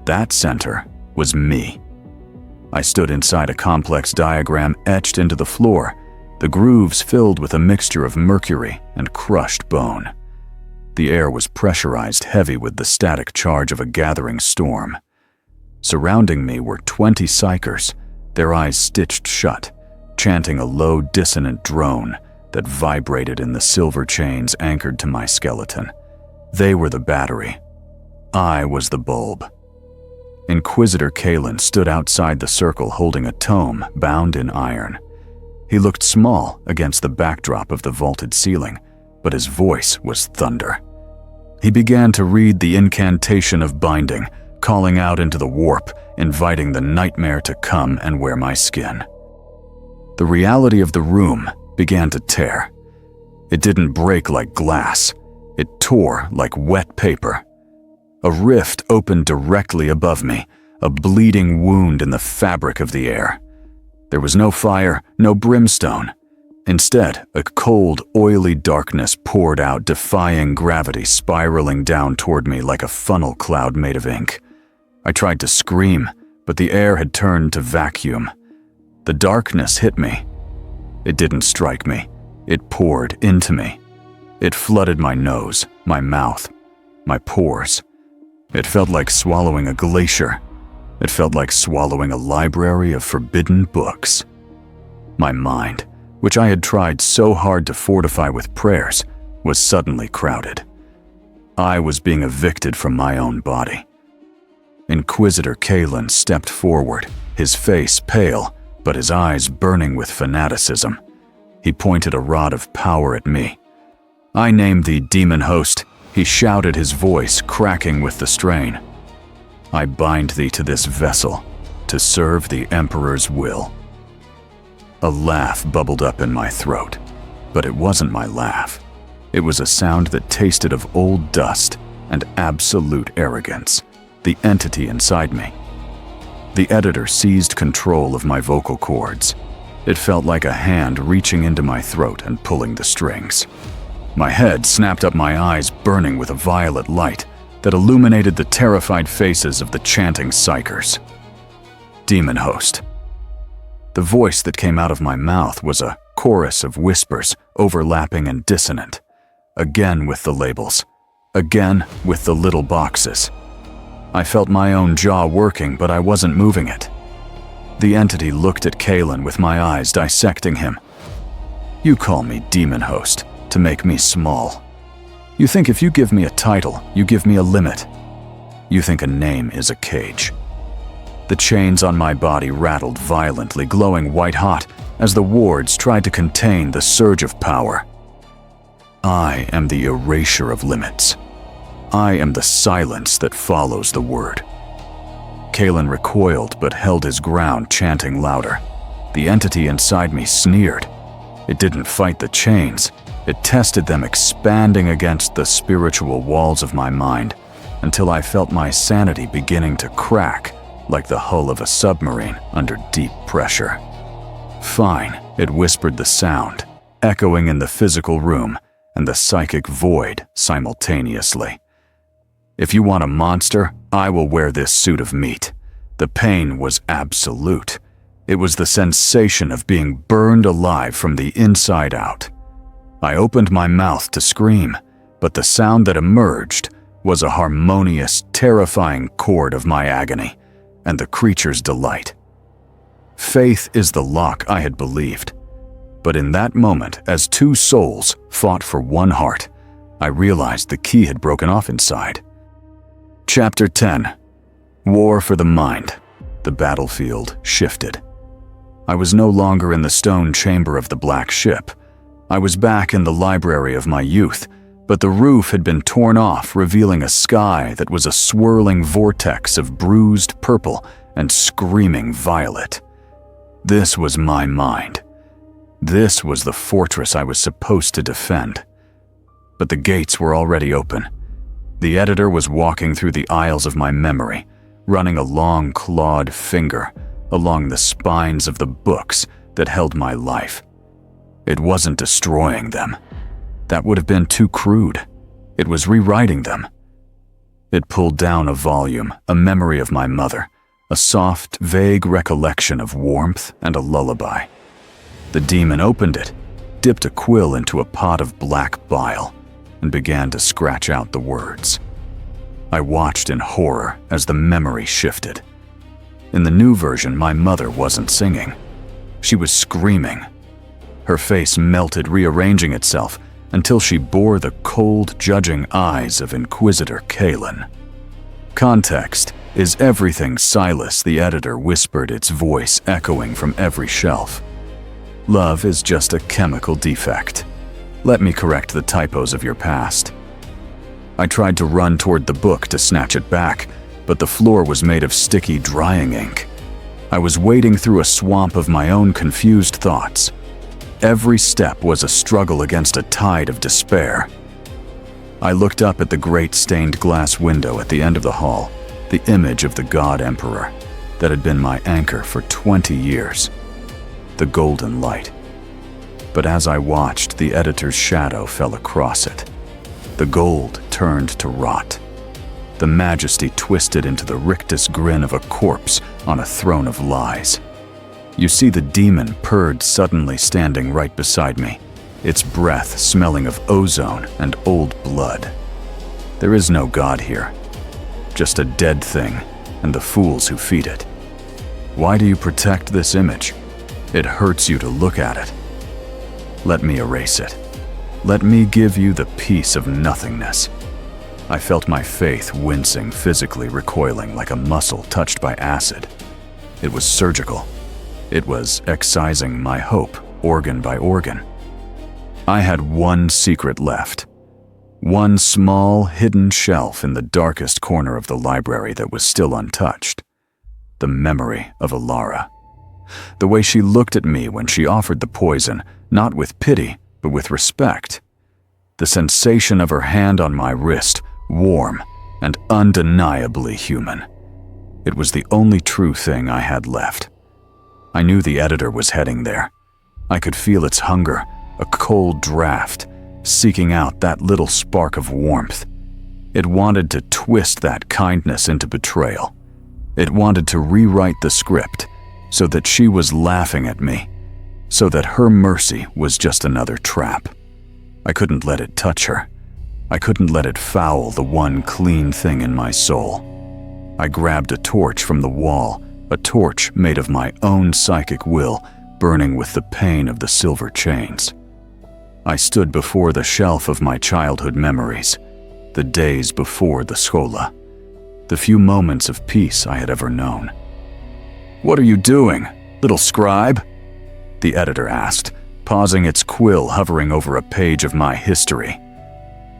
[SPEAKER 1] That center was me. I stood inside a complex diagram etched into the floor, the grooves filled with a mixture of mercury and crushed bone. The air was pressurized heavy with the static charge of a gathering storm. Surrounding me were 20 psychers, their eyes stitched shut, chanting a low, dissonant drone that vibrated in the silver chains anchored to my skeleton. They were the battery. I was the bulb. Inquisitor Kalen stood outside the circle holding a tome bound in iron. He looked small against the backdrop of the vaulted ceiling, but his voice was thunder. He began to read the incantation of binding, calling out into the warp, inviting the nightmare to come and wear my skin. The reality of the room began to tear. It didn't break like glass. It tore like wet paper. A rift opened directly above me, a bleeding wound in the fabric of the air. There was no fire, no brimstone. Instead, a cold, oily darkness poured out, defying gravity, spiraling down toward me like a funnel cloud made of ink. I tried to scream, but the air had turned to vacuum. The darkness hit me. It didn't strike me. It poured into me. It flooded my nose, my mouth, my pores. It felt like swallowing a glacier. It felt like swallowing a library of forbidden books. My mind, which I had tried so hard to fortify with prayers, was suddenly crowded. I was being evicted from my own body. Inquisitor Kalen stepped forward, his face pale, but his eyes burning with fanaticism. He pointed a rod of power at me. "I name thee Daemonhost," he shouted, his voice cracking with the strain. "I bind thee to this vessel, to serve the Emperor's will." A laugh bubbled up in my throat, but it wasn't my laugh. It was a sound that tasted of old dust and absolute arrogance, the entity inside me. The editor seized control of my vocal cords. It felt like a hand reaching into my throat and pulling the strings. My head snapped up, my eyes burning with a violet light that illuminated the terrified faces of the chanting psychers. Daemonhost. The voice that came out of my mouth was a chorus of whispers, overlapping and dissonant. Again with the labels. Again with the little boxes. I felt my own jaw working, but I wasn't moving it. The entity looked at Kalen with my eyes dissecting him. You call me Daemonhost to make me small. You think if you give me a title, you give me a limit. You think a name is a cage. The chains on my body rattled violently, glowing white-hot as the wards tried to contain the surge of power. I am the erasure of limits. I am the silence that follows the word. Kalen recoiled but held his ground, chanting louder. The entity inside me sneered. It didn't fight the chains. It tested them, expanding against the spiritual walls of my mind until I felt my sanity beginning to crack like the hull of a submarine under deep pressure. Fine, it whispered, the sound echoing in the physical room and the psychic void simultaneously. If you want a monster, I will wear this suit of meat. The pain was absolute. It was the sensation of being burned alive from the inside out. I opened my mouth to scream, but the sound that emerged was a harmonious, terrifying chord of my agony and the creature's delight. Faith is the lock, I had believed. But in that moment, as two souls fought for one heart, I realized the key had broken off inside. Chapter 10. War for the Mind. The battlefield shifted. I was no longer in the stone chamber of the Black Ship. I was back in the library of my youth, but the roof had been torn off, revealing a sky that was a swirling vortex of bruised purple and screaming violet. This was my mind. This was the fortress I was supposed to defend. But the gates were already open. The editor was walking through the aisles of my memory, running a long clawed finger along the spines of the books that held my life. It wasn't destroying them. That would have been too crude. It was rewriting them. It pulled down a volume, a memory of my mother, a soft, vague recollection of warmth and a lullaby. The demon opened it, dipped a quill into a pot of black bile, and began to scratch out the words. I watched in horror as the memory shifted. In the new version, my mother wasn't singing. She was screaming. Her face melted, rearranging itself until she bore the cold, judging eyes of Inquisitor Kalen. Context is everything, Silas, the editor whispered, its voice echoing from every shelf. Love is just a chemical defect. Let me correct the typos of your past. I tried to run toward the book to snatch it back, but the floor was made of sticky, drying ink. I was wading through a swamp of my own confused thoughts. Every step was a struggle against a tide of despair. I looked up at the great stained glass window at the end of the hall, the image of the God Emperor that had been my anchor for 20 years. The golden light. But as I watched, the editor's shadow fell across it. The gold turned to rot. The majesty twisted into the rictus grin of a corpse on a throne of lies. You see the demon purred suddenly, standing right beside me, its breath smelling of ozone and old blood. There is no God here, just a dead thing and the fools who feed it. Why do you protect this image? It hurts you to look at it. Let me erase it. Let me give you the peace of nothingness. I felt my faith wincing, physically recoiling like a muscle touched by acid. It was surgical. It was excising my hope, organ by organ. I had one secret left. One small, hidden shelf in the darkest corner of the library that was still untouched. The memory of Alara. The way she looked at me when she offered the poison, not with pity, but with respect. The sensation of her hand on my wrist, warm and undeniably human. It was the only true thing I had left. I knew the editor was heading there. I could feel its hunger, a cold draft, seeking out that little spark of warmth. It wanted to twist that kindness into betrayal. It wanted to rewrite the script so that she was laughing at me, so that her mercy was just another trap. I couldn't let it touch her. I couldn't let it foul the one clean thing in my soul. I grabbed a torch from the wall, a torch made of my own psychic will, burning with the pain of the silver chains. I stood before the shelf of my childhood memories, the days before the schola, the few moments of peace I had ever known. "What are you doing, little scribe?" the editor asked, pausing its quill hovering over a page of my history.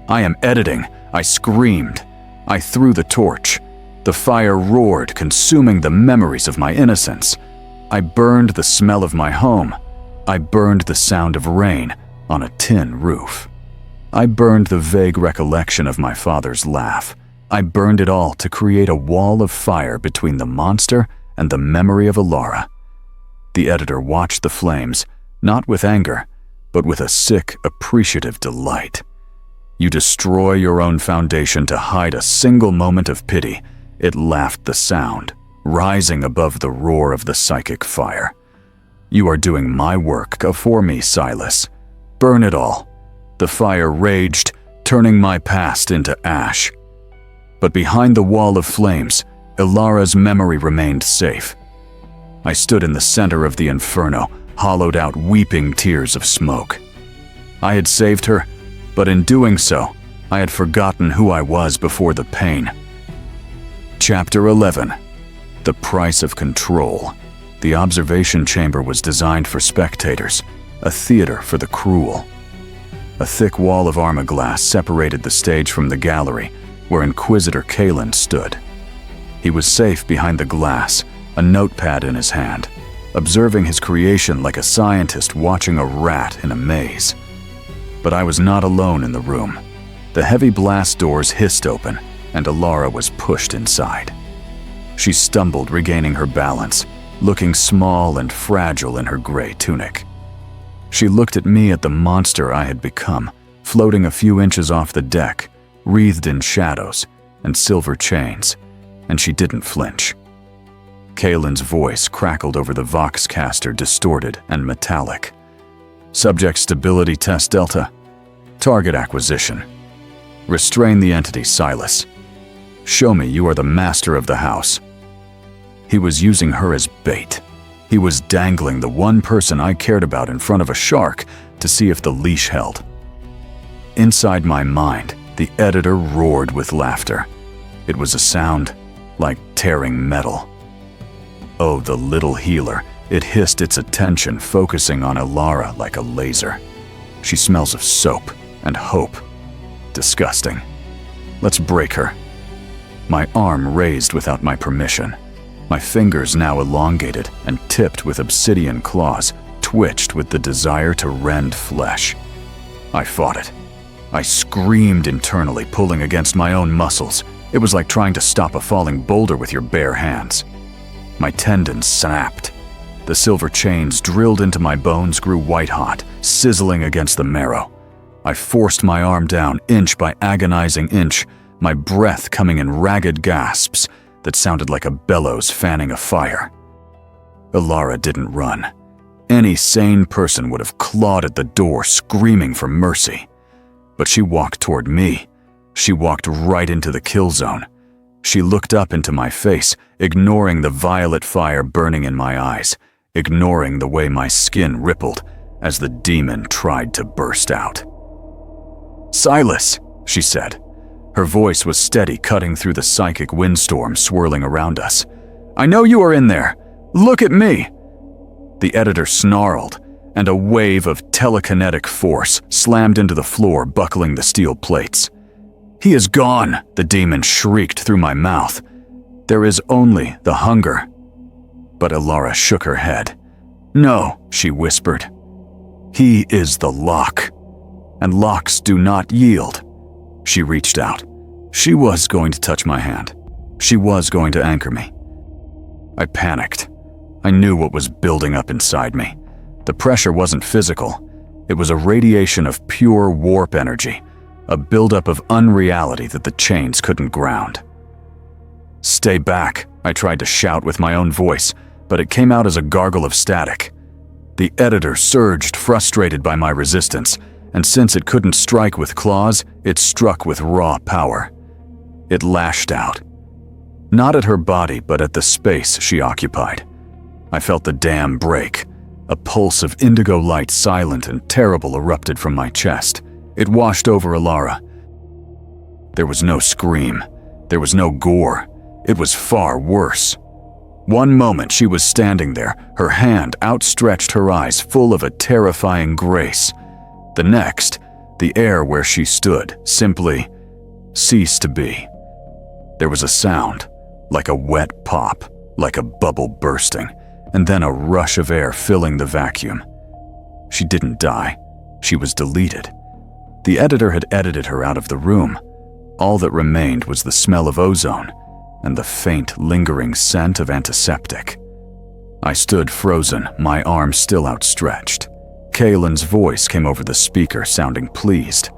[SPEAKER 1] "I am editing," I screamed. I threw the torch. The fire roared, consuming the memories of my innocence. I burned the smell of my home. I burned the sound of rain on a tin roof. I burned the vague recollection of my father's laugh. I burned it all to create a wall of fire between the monster and the memory of Alara. The editor watched the flames, not with anger, but with a sick, appreciative delight. You destroy your own foundation to hide a single moment of pity. It laughed the sound, rising above the roar of the psychic fire. "You are doing my work for me, Silas. Burn it all." The fire raged, turning my past into ash. But behind the wall of flames, Ilara's memory remained safe. I stood in the center of the inferno, hollowed out weeping tears of smoke. I had saved her, but in doing so, I had forgotten who I was before the pain. Chapter 11. The Price of Control. The observation chamber was designed for spectators, a theater for the cruel. A thick wall of armor-glass separated the stage from the gallery, where Inquisitor Kalen stood. He was safe behind the glass, a notepad in his hand, observing his creation like a scientist watching a rat in a maze. But I was not alone in the room. The heavy blast doors hissed open, and Alara was pushed inside. She stumbled, regaining her balance, looking small and fragile in her gray tunic. She looked at me, at the monster I had become, floating a few inches off the deck, wreathed in shadows and silver chains, and she didn't flinch. Kalen's voice crackled over the Voxcaster, distorted and metallic. "Subject stability test Delta. Target acquisition. Restrain the entity, Silas. Show me you are the master of the house." He was using her as bait. He was dangling the one person I cared about in front of a shark to see if the leash held. Inside my mind, the editor roared with laughter. It was a sound like tearing metal. Oh, the little healer. It hissed its attention, focusing on Alara like a laser. She smells of soap and hope. Disgusting. Let's break her. My arm raised without my permission. My fingers, now elongated and tipped with obsidian claws, twitched with the desire to rend flesh. I fought it. I screamed internally, pulling against my own muscles. It was like trying to stop a falling boulder with your bare hands. My tendons snapped. The silver chains drilled into my bones grew white-hot, sizzling against the marrow. I forced my arm down, inch by agonizing inch, my breath coming in ragged gasps that sounded like a bellows fanning a fire. Alara didn't run. Any sane person would have clawed at the door, screaming for mercy. But she walked toward me. She walked right into the kill zone. She looked up into my face, ignoring the violet fire burning in my eyes, ignoring the way my skin rippled as the demon tried to burst out. "Silas," she said. Her voice was steady, cutting through the psychic windstorm swirling around us. "I know you are in there. Look at me." The editor snarled, and a wave of telekinetic force slammed into the floor, buckling the steel plates. "He is gone," the demon shrieked through my mouth. "There is only the hunger." But Alara shook her head. "No," she whispered. "He is the lock, and locks do not yield." She reached out. She was going to touch my hand. She was going to anchor me. I panicked. I knew what was building up inside me. The pressure wasn't physical. It was a radiation of pure warp energy, a buildup of unreality that the chains couldn't ground. "Stay back," I tried to shout with my own voice, but it came out as a gargle of static. The editor surged, frustrated by my resistance, and since it couldn't strike with claws, it struck with raw power. It lashed out. Not at her body, but at the space she occupied. I felt the dam break. A pulse of indigo light, silent and terrible, erupted from my chest. It washed over Alara. There was no scream. There was no gore. It was far worse. One moment she was standing there, her hand outstretched, her eyes full of a terrifying grace. The next, the air where she stood simply ceased to be. There was a sound, like a wet pop, like a bubble bursting, and then a rush of air filling the vacuum. She didn't die. She was deleted. The editor had edited her out of the room. All that remained was the smell of ozone and the faint, lingering scent of antiseptic. I stood frozen, my arms still outstretched. Kaelin's voice came over the speaker, sounding pleased.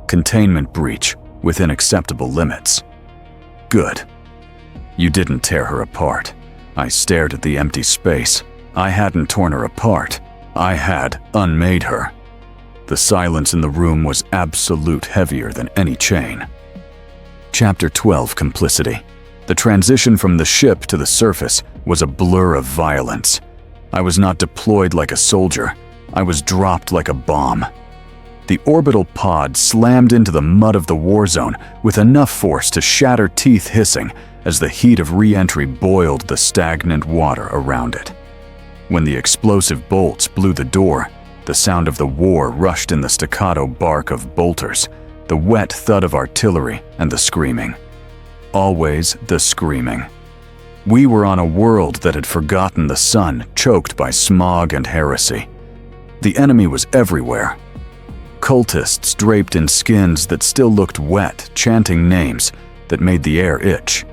[SPEAKER 1] Containment breach within acceptable limits. Good. You didn't tear her apart. I stared at the empty space. I hadn't torn her apart. I had unmade her. The silence in the room was absolute, heavier than any chain. Chapter 12, Complicity. The transition from the ship to the surface was a blur of violence. I was not deployed like a soldier. I was dropped like a bomb. The orbital pod slammed into the mud of the war zone with enough force to shatter teeth hissing as the heat of re-entry boiled the stagnant water around it. When the explosive bolts blew the door, the sound of the war rushed in the staccato bark of bolters, the wet thud of artillery, and the screaming. Always the screaming. We were on a world that had forgotten the sun, choked by smog and heresy. The enemy was everywhere. Cultists draped in skins that still looked wet, chanting names that made the air itch.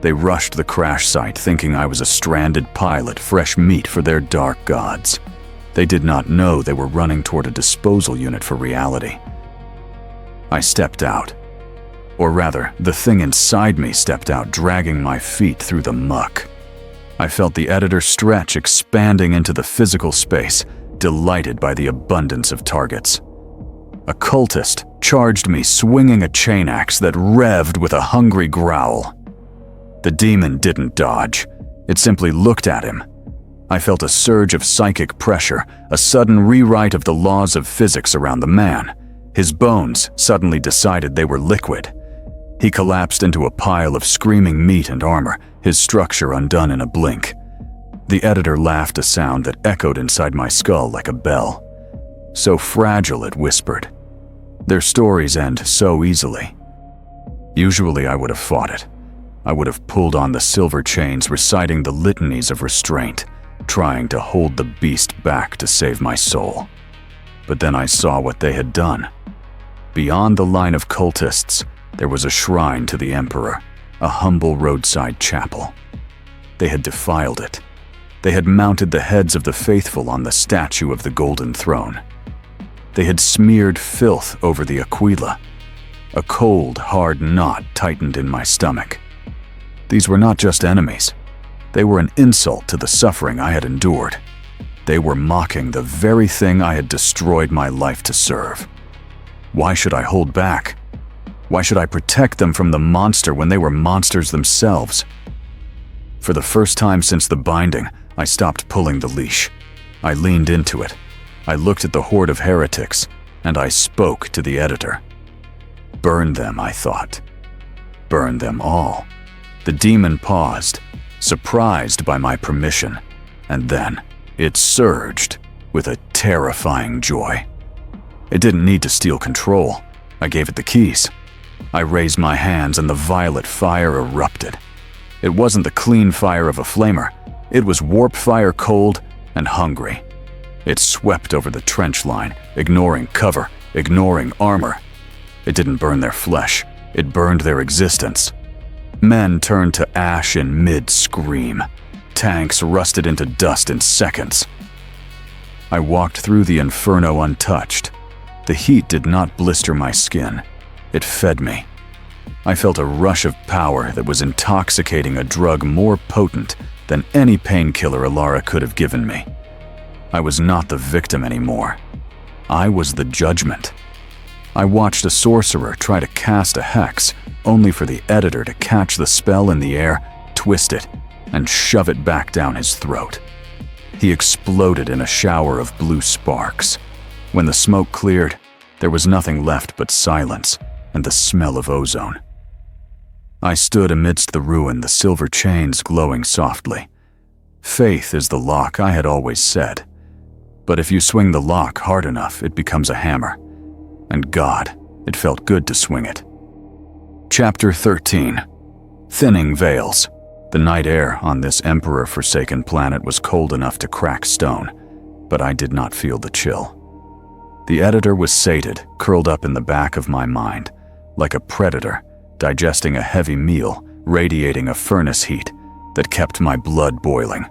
[SPEAKER 1] They rushed the crash site thinking I was a stranded pilot, fresh meat for their dark gods. They did not know they were running toward a disposal unit for reality. I stepped out. Or rather, the thing inside me stepped out, dragging my feet through the muck. I felt the editor stretch, expanding into the physical space, delighted by the abundance of targets. A cultist charged me, swinging a chain axe that revved with a hungry growl. The demon didn't dodge. It simply looked at him. I felt a surge of psychic pressure, a sudden rewrite of the laws of physics around the man. His bones suddenly decided they were liquid. He collapsed into a pile of screaming meat and armor, his structure undone in a blink. The editor laughed, a sound that echoed inside my skull like a bell. So fragile, it whispered. Their stories end so easily. Usually I would have fought it. I would have pulled on the silver chains, reciting the litanies of restraint, trying to hold the beast back to save my soul. But then I saw what they had done. Beyond the line of cultists, there was a shrine to the Emperor, a humble roadside chapel. They had defiled it. They had mounted the heads of the faithful on the statue of the Golden Throne. They had smeared filth over the aquila. A cold, hard knot tightened in my stomach. These were not just enemies. They were an insult to the suffering I had endured. They were mocking the very thing I had destroyed my life to serve. Why should I hold back? Why should I protect them from the monster when they were monsters themselves? For the first time since the binding, I stopped pulling the leash. I leaned into it. I looked at the horde of heretics, and I spoke to the editor. Burn them, I thought. Burn them all. The demon paused, surprised by my permission, and then it surged with a terrifying joy. It didn't need to steal control. I gave it the keys. I raised my hands and the violet fire erupted. It wasn't the clean fire of a flamer. It was warp fire, cold and hungry. It swept over the trench line, ignoring cover, ignoring armor. It didn't burn their flesh. It burned their existence. Men turned to ash in mid-scream. tanks rusted into dust in seconds. I walked through the inferno untouched. The heat did not blister my skin. It fed me. I felt a rush of power that was intoxicating, a drug more potent than any painkiller Alara could have given me. I was not the victim anymore. I was the judgment. I watched a sorcerer try to cast a hex, only for the editor to catch the spell in the air, twist it, and shove it back down his throat. He exploded in a shower of blue sparks. When the smoke cleared, there was nothing left but silence and the smell of ozone. I stood amidst the ruin, the silver chains glowing softly. Faith is the lock, I had always said. But if you swing the lock hard enough, it becomes a hammer. And God, it felt good to swing it. Chapter 13. Thinning Veils. The night air on this Emperor-forsaken planet was cold enough to crack stone, but I did not feel the chill. The editor was sated, curled up in the back of my mind, like a predator, digesting a heavy meal, radiating a furnace heat that kept my blood boiling.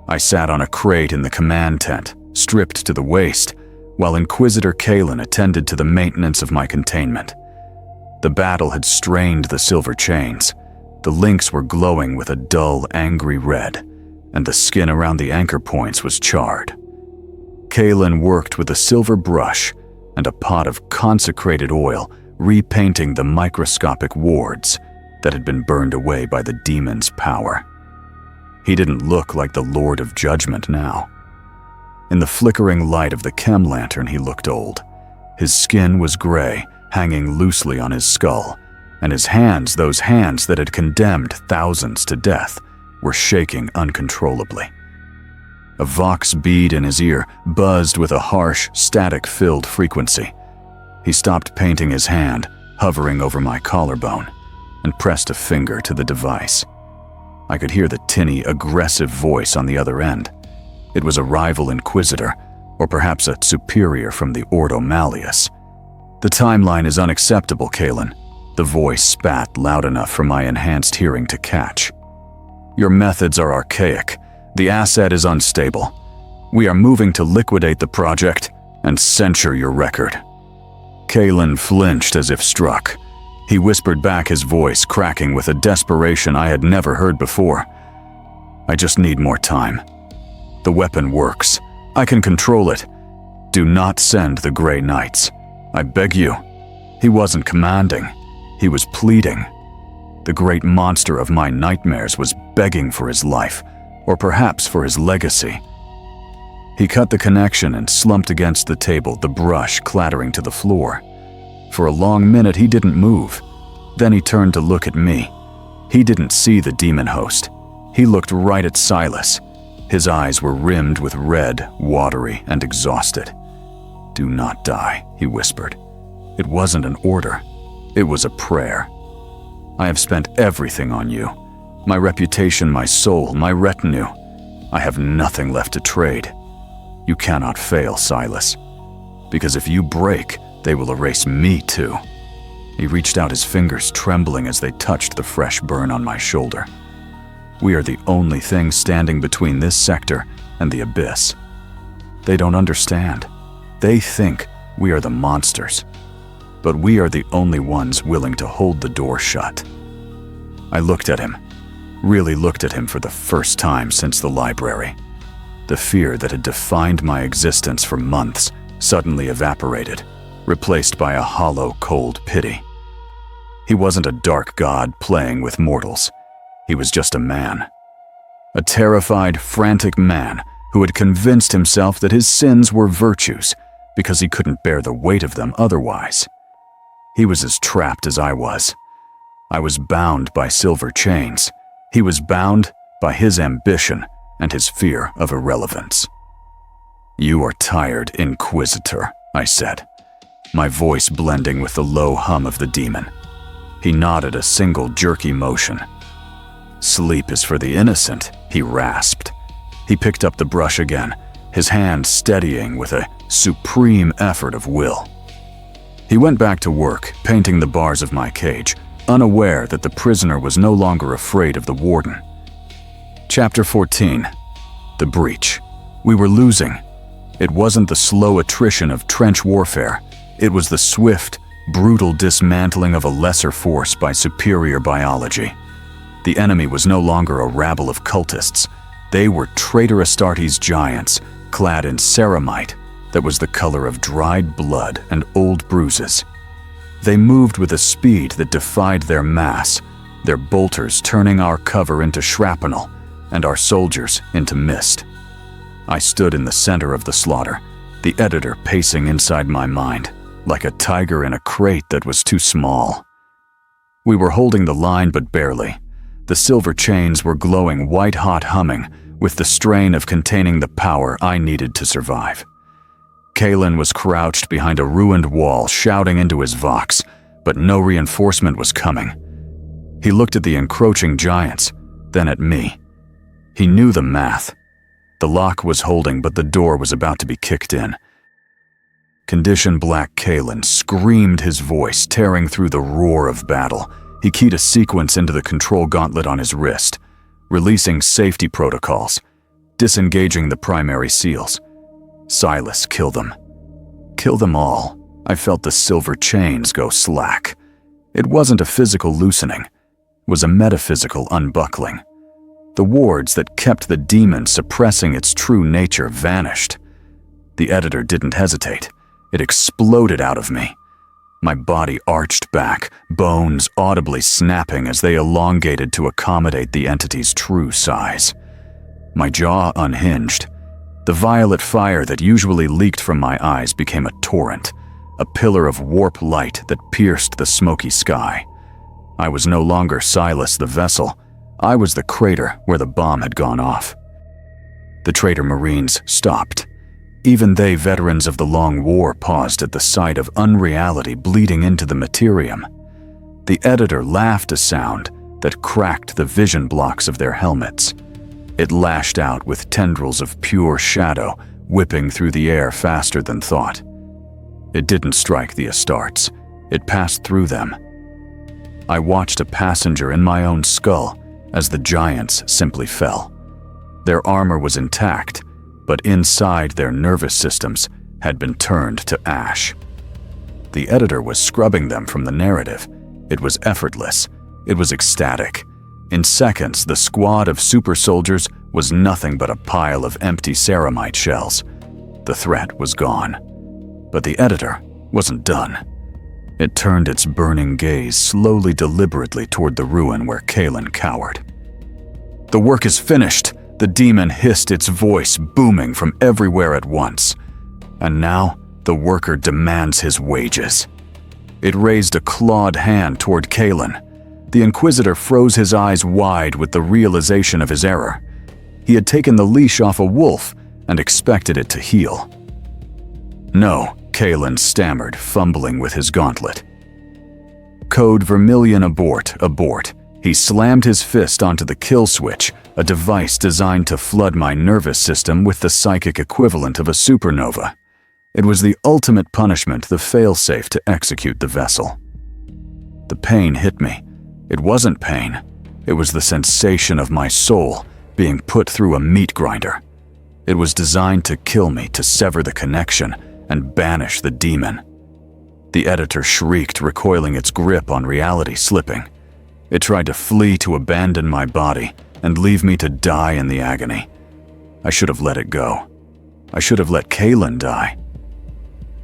[SPEAKER 1] I sat on a crate in the command tent, stripped to the waist, while Inquisitor Kalen attended to the maintenance of my containment. The battle had strained the silver chains. The links were glowing with a dull, angry red, and the skin around the anchor points was charred. Kalen worked with a silver brush and a pot of consecrated oil, repainting the microscopic wards that had been burned away by the demon's power. He didn't look like the Lord of Judgment now. In the flickering light of the chem lantern, he looked old. His skin was gray, hanging loosely on his skull, and his hands, those hands that had condemned thousands to death, were shaking uncontrollably. A vox bead in his ear buzzed with a harsh, static-filled frequency. He stopped painting his hand, hovering over my collarbone, and pressed a finger to the device. I could hear the tinny, aggressive voice on the other end. It was a rival Inquisitor, or perhaps a superior from the Ordo Malleus. "The timeline is unacceptable, Kalen." The voice spat loud enough for my enhanced hearing to catch. "Your methods are archaic. The asset is unstable. We are moving to liquidate the project and censure your record." Kalen flinched as if struck. He whispered back, his voice cracking with a desperation I had never heard before. "I just need more time. The weapon works. I can control it. Do not send the Grey Knights. I beg you." He wasn't commanding. He was pleading. The great monster of my nightmares was begging for his life, or perhaps for his legacy. He cut the connection and slumped against the table, the brush clattering to the floor. For a long minute he didn't move. Then he turned to look at me. He didn't see the Daemonhost. He looked right at Silas. His eyes were rimmed with red, watery, and exhausted. "Do not die," he whispered. It wasn't an order. It was a prayer. "I have spent everything on you. My reputation, my soul, my retinue. I have nothing left to trade. You cannot fail, Silas. Because if you break, they will erase me too." He reached out his fingers, trembling as they touched the fresh burn on my shoulder. "We are the only thing standing between this sector and the abyss. They don't understand. They think we are the monsters. But we are the only ones willing to hold the door shut." I looked at him, really looked at him for the first time since the library. The fear that had defined my existence for months suddenly evaporated, replaced by a hollow, cold pity. He wasn't a dark god playing with mortals. He was just a man. A terrified, frantic man who had convinced himself that his sins were virtues because he couldn't bear the weight of them otherwise. He was as trapped as I was. I was bound by silver chains. He was bound by his ambition and his fear of irrelevance. "You are tired, Inquisitor," I said, my voice blending with the low hum of the demon. He nodded a single jerky motion. "Sleep is for the innocent," he rasped. He picked up the brush again, his hand steadying with a supreme effort of will. He went back to work, painting the bars of my cage, unaware that the prisoner was no longer afraid of the warden. Chapter 14. The Breach. We were losing. It wasn't the slow attrition of trench warfare. It was the swift, brutal dismantling of a lesser force by superior biology. The enemy was no longer a rabble of cultists. They were traitor Astartes giants, clad in ceramite that was the color of dried blood and old bruises. They moved with a speed that defied their mass, their bolters turning our cover into shrapnel and our soldiers into mist. I stood in the center of the slaughter, the editor pacing inside my mind, like a tiger in a crate that was too small. We were holding the line, but barely. The silver chains were glowing white-hot, humming with the strain of containing the power I needed to survive. Kalen was crouched behind a ruined wall, shouting into his vox, but no reinforcement was coming. He looked at the encroaching giants, then at me. He knew the math. The lock was holding, but the door was about to be kicked in. Condition Black Kalen screamed, his voice tearing through the roar of battle. He keyed a sequence into the control gauntlet on his wrist, releasing safety protocols, disengaging the primary seals. Silas, kill them. Kill them all. I felt the silver chains go slack. It wasn't a physical loosening. It was a metaphysical unbuckling. The wards that kept the demon suppressing its true nature vanished. The editor didn't hesitate. It exploded out of me. My body arched back, bones audibly snapping as they elongated to accommodate the entity's true size. My jaw unhinged. The violet fire that usually leaked from my eyes became a torrent, a pillar of warp light that pierced the smoky sky. I was no longer Silas the vessel. I was the crater where the bomb had gone off. The traitor Marines stopped. Even they, veterans of the long war, paused at the sight of unreality bleeding into the materium. The editor laughed a sound that cracked the vision blocks of their helmets. It lashed out with tendrils of pure shadow, whipping through the air faster than thought. It didn't strike the Astartes. It passed through them. I watched a passenger in my own skull as the giants simply fell. Their armor was intact, but inside their nervous systems had been turned to ash. The editor was scrubbing them from the narrative. It was effortless. It was ecstatic. In seconds, the squad of super soldiers was nothing but a pile of empty ceramite shells. The threat was gone. But the editor wasn't done. It turned its burning gaze slowly, deliberately toward the ruin where Kalen cowered. "The work is finished," the demon hissed, its voice booming from everywhere at once. And now, the worker demands his wages. It raised a clawed hand toward Kalen. The Inquisitor froze his eyes wide with the realization of his error. He had taken the leash off a wolf and expected it to heal. "No," Kalen stammered, fumbling with his gauntlet. "Code Vermilion abort, abort." He slammed his fist onto the kill switch, a device designed to flood my nervous system with the psychic equivalent of a supernova. It was the ultimate punishment, the failsafe to execute the vessel. The pain hit me. It wasn't pain. It was the sensation of my soul being put through a meat grinder. It was designed to kill me, to sever the connection and banish the demon. The editor shrieked, recoiling, its grip on reality slipping. It tried to flee, to abandon my body and leave me to die in the agony. I should have let it go. I should have let Kalen die.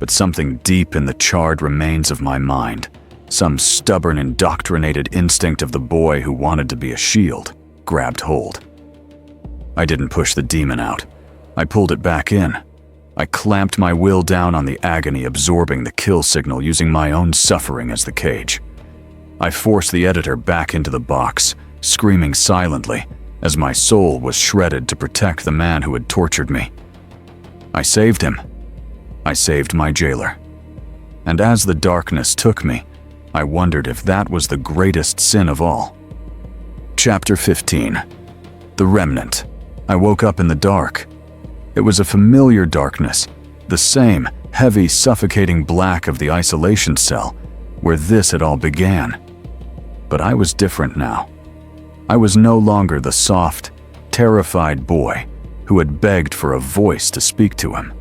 [SPEAKER 1] But something deep in the charred remains of my mind, some stubborn, indoctrinated instinct of the boy who wanted to be a shield, grabbed hold. I didn't push the demon out. I pulled it back in. I clamped my will down on the agony, absorbing the kill signal, using my own suffering as the cage. I forced the editor back into the box, screaming silently as my soul was shredded to protect the man who had tortured me. I saved him. I saved my jailer. And as the darkness took me, I wondered if that was the greatest sin of all. Chapter 15. The Remnant. I woke up in the dark. It was a familiar darkness, the same heavy, suffocating black of the isolation cell where this had all began. But I was different now. I was no longer the soft, terrified boy who had begged for a voice to speak to him.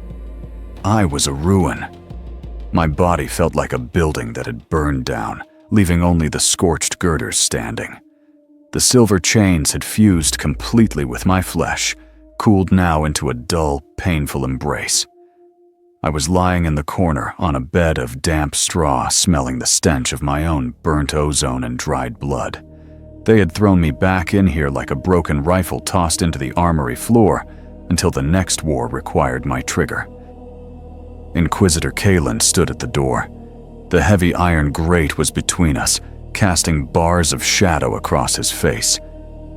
[SPEAKER 1] I was a ruin. My body felt like a building that had burned down, leaving only the scorched girders standing. The silver chains had fused completely with my flesh, cooled now into a dull, painful embrace. I was lying in the corner on a bed of damp straw, smelling the stench of my own burnt ozone and dried blood. They had thrown me back in here like a broken rifle tossed into the armory floor until the next war required my trigger. Inquisitor Kalen stood at the door. The heavy iron grate was between us, casting bars of shadow across his face.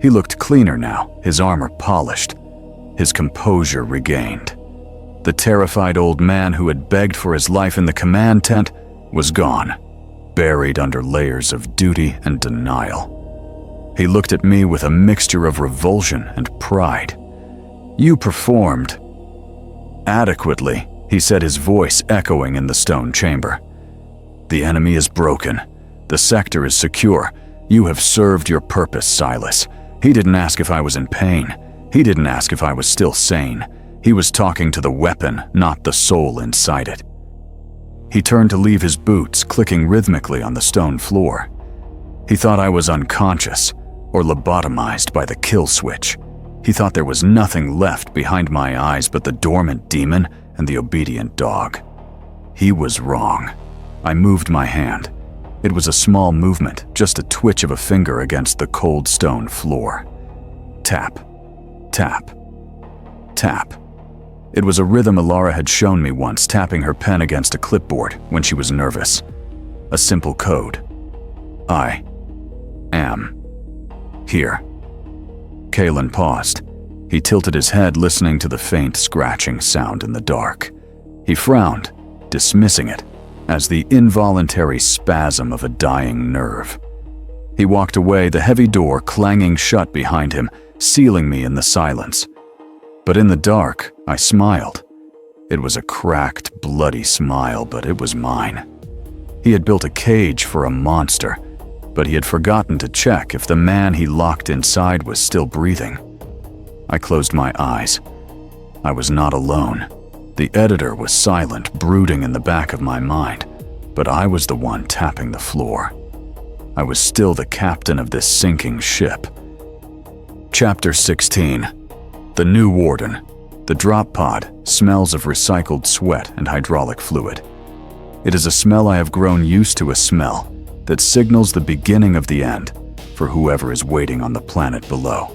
[SPEAKER 1] He looked cleaner now, his armor polished, his composure regained. The terrified old man who had begged for his life in the command tent was gone, buried under layers of duty and denial. He looked at me with a mixture of revulsion and pride. "You performed adequately," he said, his voice echoing in the stone chamber. "The enemy is broken. The sector is secure. You have served your purpose, Silas." He didn't ask if I was in pain. He didn't ask if I was still sane. He was talking to the weapon, not the soul inside it. He turned to leave his boots clicking rhythmically on the stone floor. He thought I was unconscious or lobotomized by the kill switch. He thought there was nothing left behind my eyes but the dormant demon and the obedient dog. He was wrong. I moved my hand. It was a small movement, just a twitch of a finger against the cold stone floor. Tap, tap, tap. It was a rhythm Alara had shown me once, tapping her pen against a clipboard when she was nervous. A simple code. I am here. Kalen paused. He tilted his head, listening to the faint scratching sound in the dark. He frowned, dismissing it as the involuntary spasm of a dying nerve. He walked away, the heavy door clanging shut behind him, sealing me in the silence. But in the dark, I smiled. It was a cracked, bloody smile, but it was mine. He had built a cage for a monster, but he had forgotten to check if the man he locked inside was still breathing. I closed my eyes. I was not alone. The editor was silent, brooding in the back of my mind, but I was the one tapping the floor. I was still the captain of this sinking ship. Chapter 16. The New Warden. The drop pod smells of recycled sweat and hydraulic fluid. It is a smell I have grown used to, a smell that signals the beginning of the end for whoever is waiting on the planet below.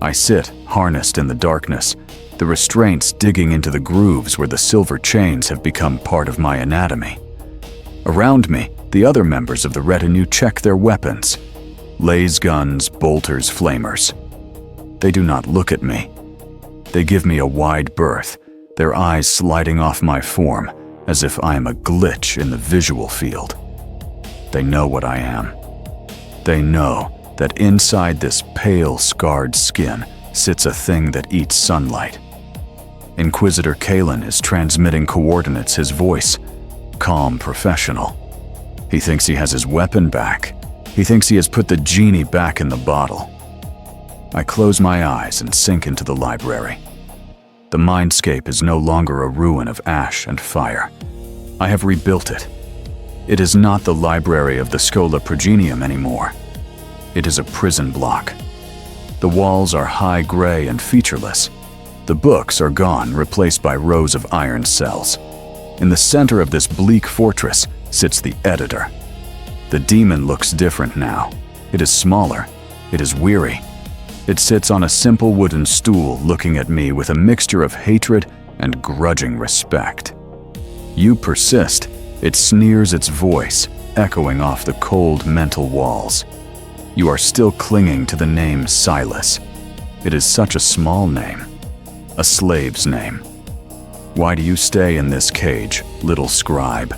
[SPEAKER 1] I sit, harnessed in the darkness, the restraints digging into the grooves where the silver chains have become part of my anatomy. Around me, the other members of the retinue check their weapons. Lays guns, bolters, flamers. They do not look at me. They give me a wide berth, their eyes sliding off my form as if I am a glitch in the visual field. They know what I am. They know that inside this pale, scarred skin sits a thing that eats sunlight. Inquisitor Kalen is transmitting coordinates, his voice calm, professional. He thinks he has his weapon back. He thinks he has put the genie back in the bottle. I close my eyes and sink into the library. The mindscape is no longer a ruin of ash and fire. I have rebuilt it. It is not the library of the Schola Progenium anymore. It is a prison block. The walls are high gray and featureless. The books are gone, replaced by rows of iron cells. In the center of this bleak fortress sits the editor. The demon looks different now. It is smaller. It is weary. It sits on a simple wooden stool, looking at me with a mixture of hatred and grudging respect. You persist. It sneers, its voice echoing off the cold mental walls. You are still clinging to the name Silas. It is such a small name. A slave's name. Why do you stay in this cage, little scribe?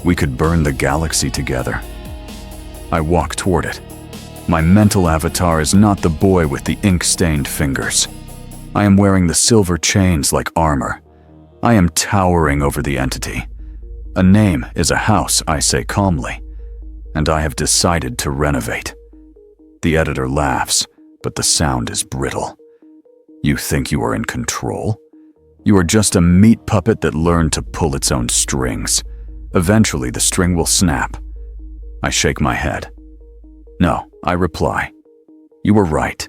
[SPEAKER 1] We could burn the galaxy together. I walk toward it. My mental avatar is not the boy with the ink-stained fingers. I am wearing the silver chains like armor. I am towering over the entity. A name is a house, I say calmly, and I have decided to renovate. The editor laughs, but the sound is brittle. You think you are in control? You are just a meat puppet that learned to pull its own strings. Eventually, the string will snap. I shake my head. No, I reply. You were right.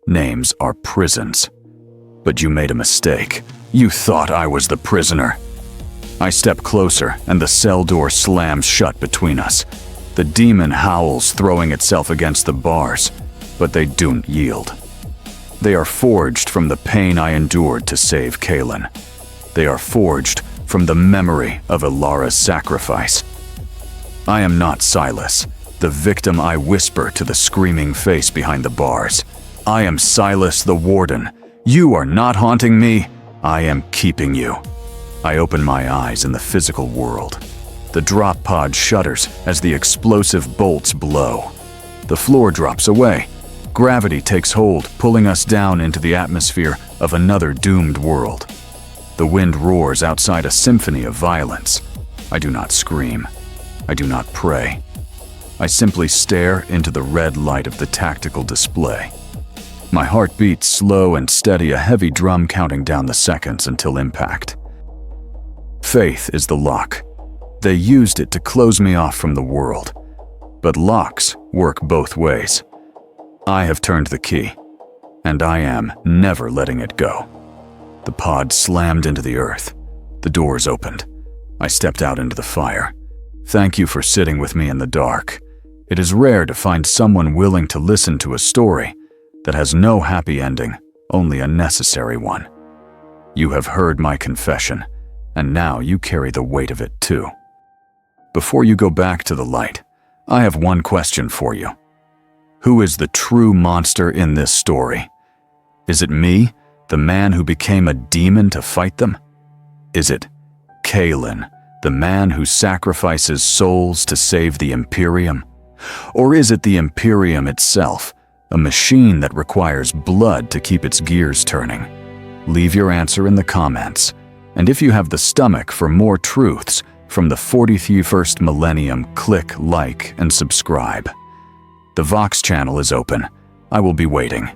[SPEAKER 1] Names are prisons. But you made a mistake. You thought I was the prisoner. I step closer, and the cell door slams shut between us. The demon howls, throwing itself against the bars, but they don't yield. They are forged from the pain I endured to save Kaelin. They are forged from the memory of Ilara's sacrifice. I am not Silas, the victim I whisper to the screaming face behind the bars. I am Silas the Warden. You are not haunting me. I am keeping you. I open my eyes in the physical world. The drop pod shudders as the explosive bolts blow. The floor drops away. Gravity takes hold, pulling us down into the atmosphere of another doomed world. The wind roars outside a symphony of violence. I do not scream. I do not pray. I simply stare into the red light of the tactical display. My heart beats slow and steady, a heavy drum counting down the seconds until impact. Faith is the lock. They used it to close me off from the world. But locks work both ways. I have turned the key, and I am never letting it go. The pod slammed into the earth. The doors opened. I stepped out into the fire. Thank you for sitting with me in the dark. It is rare to find someone willing to listen to a story that has no happy ending, only a necessary one. You have heard my confession, and now you carry the weight of it too. Before you go back to the light, I have one question for you. Who is the true monster in this story? Is it me, the man who became a demon to fight them? Is it Kaelin, the man who sacrifices souls to save the Imperium? Or is it the Imperium itself, a machine that requires blood to keep its gears turning? Leave your answer in the comments. And if you have the stomach for more truths from the 41st Millennium, click like and subscribe. The Vox channel is open. I will be waiting.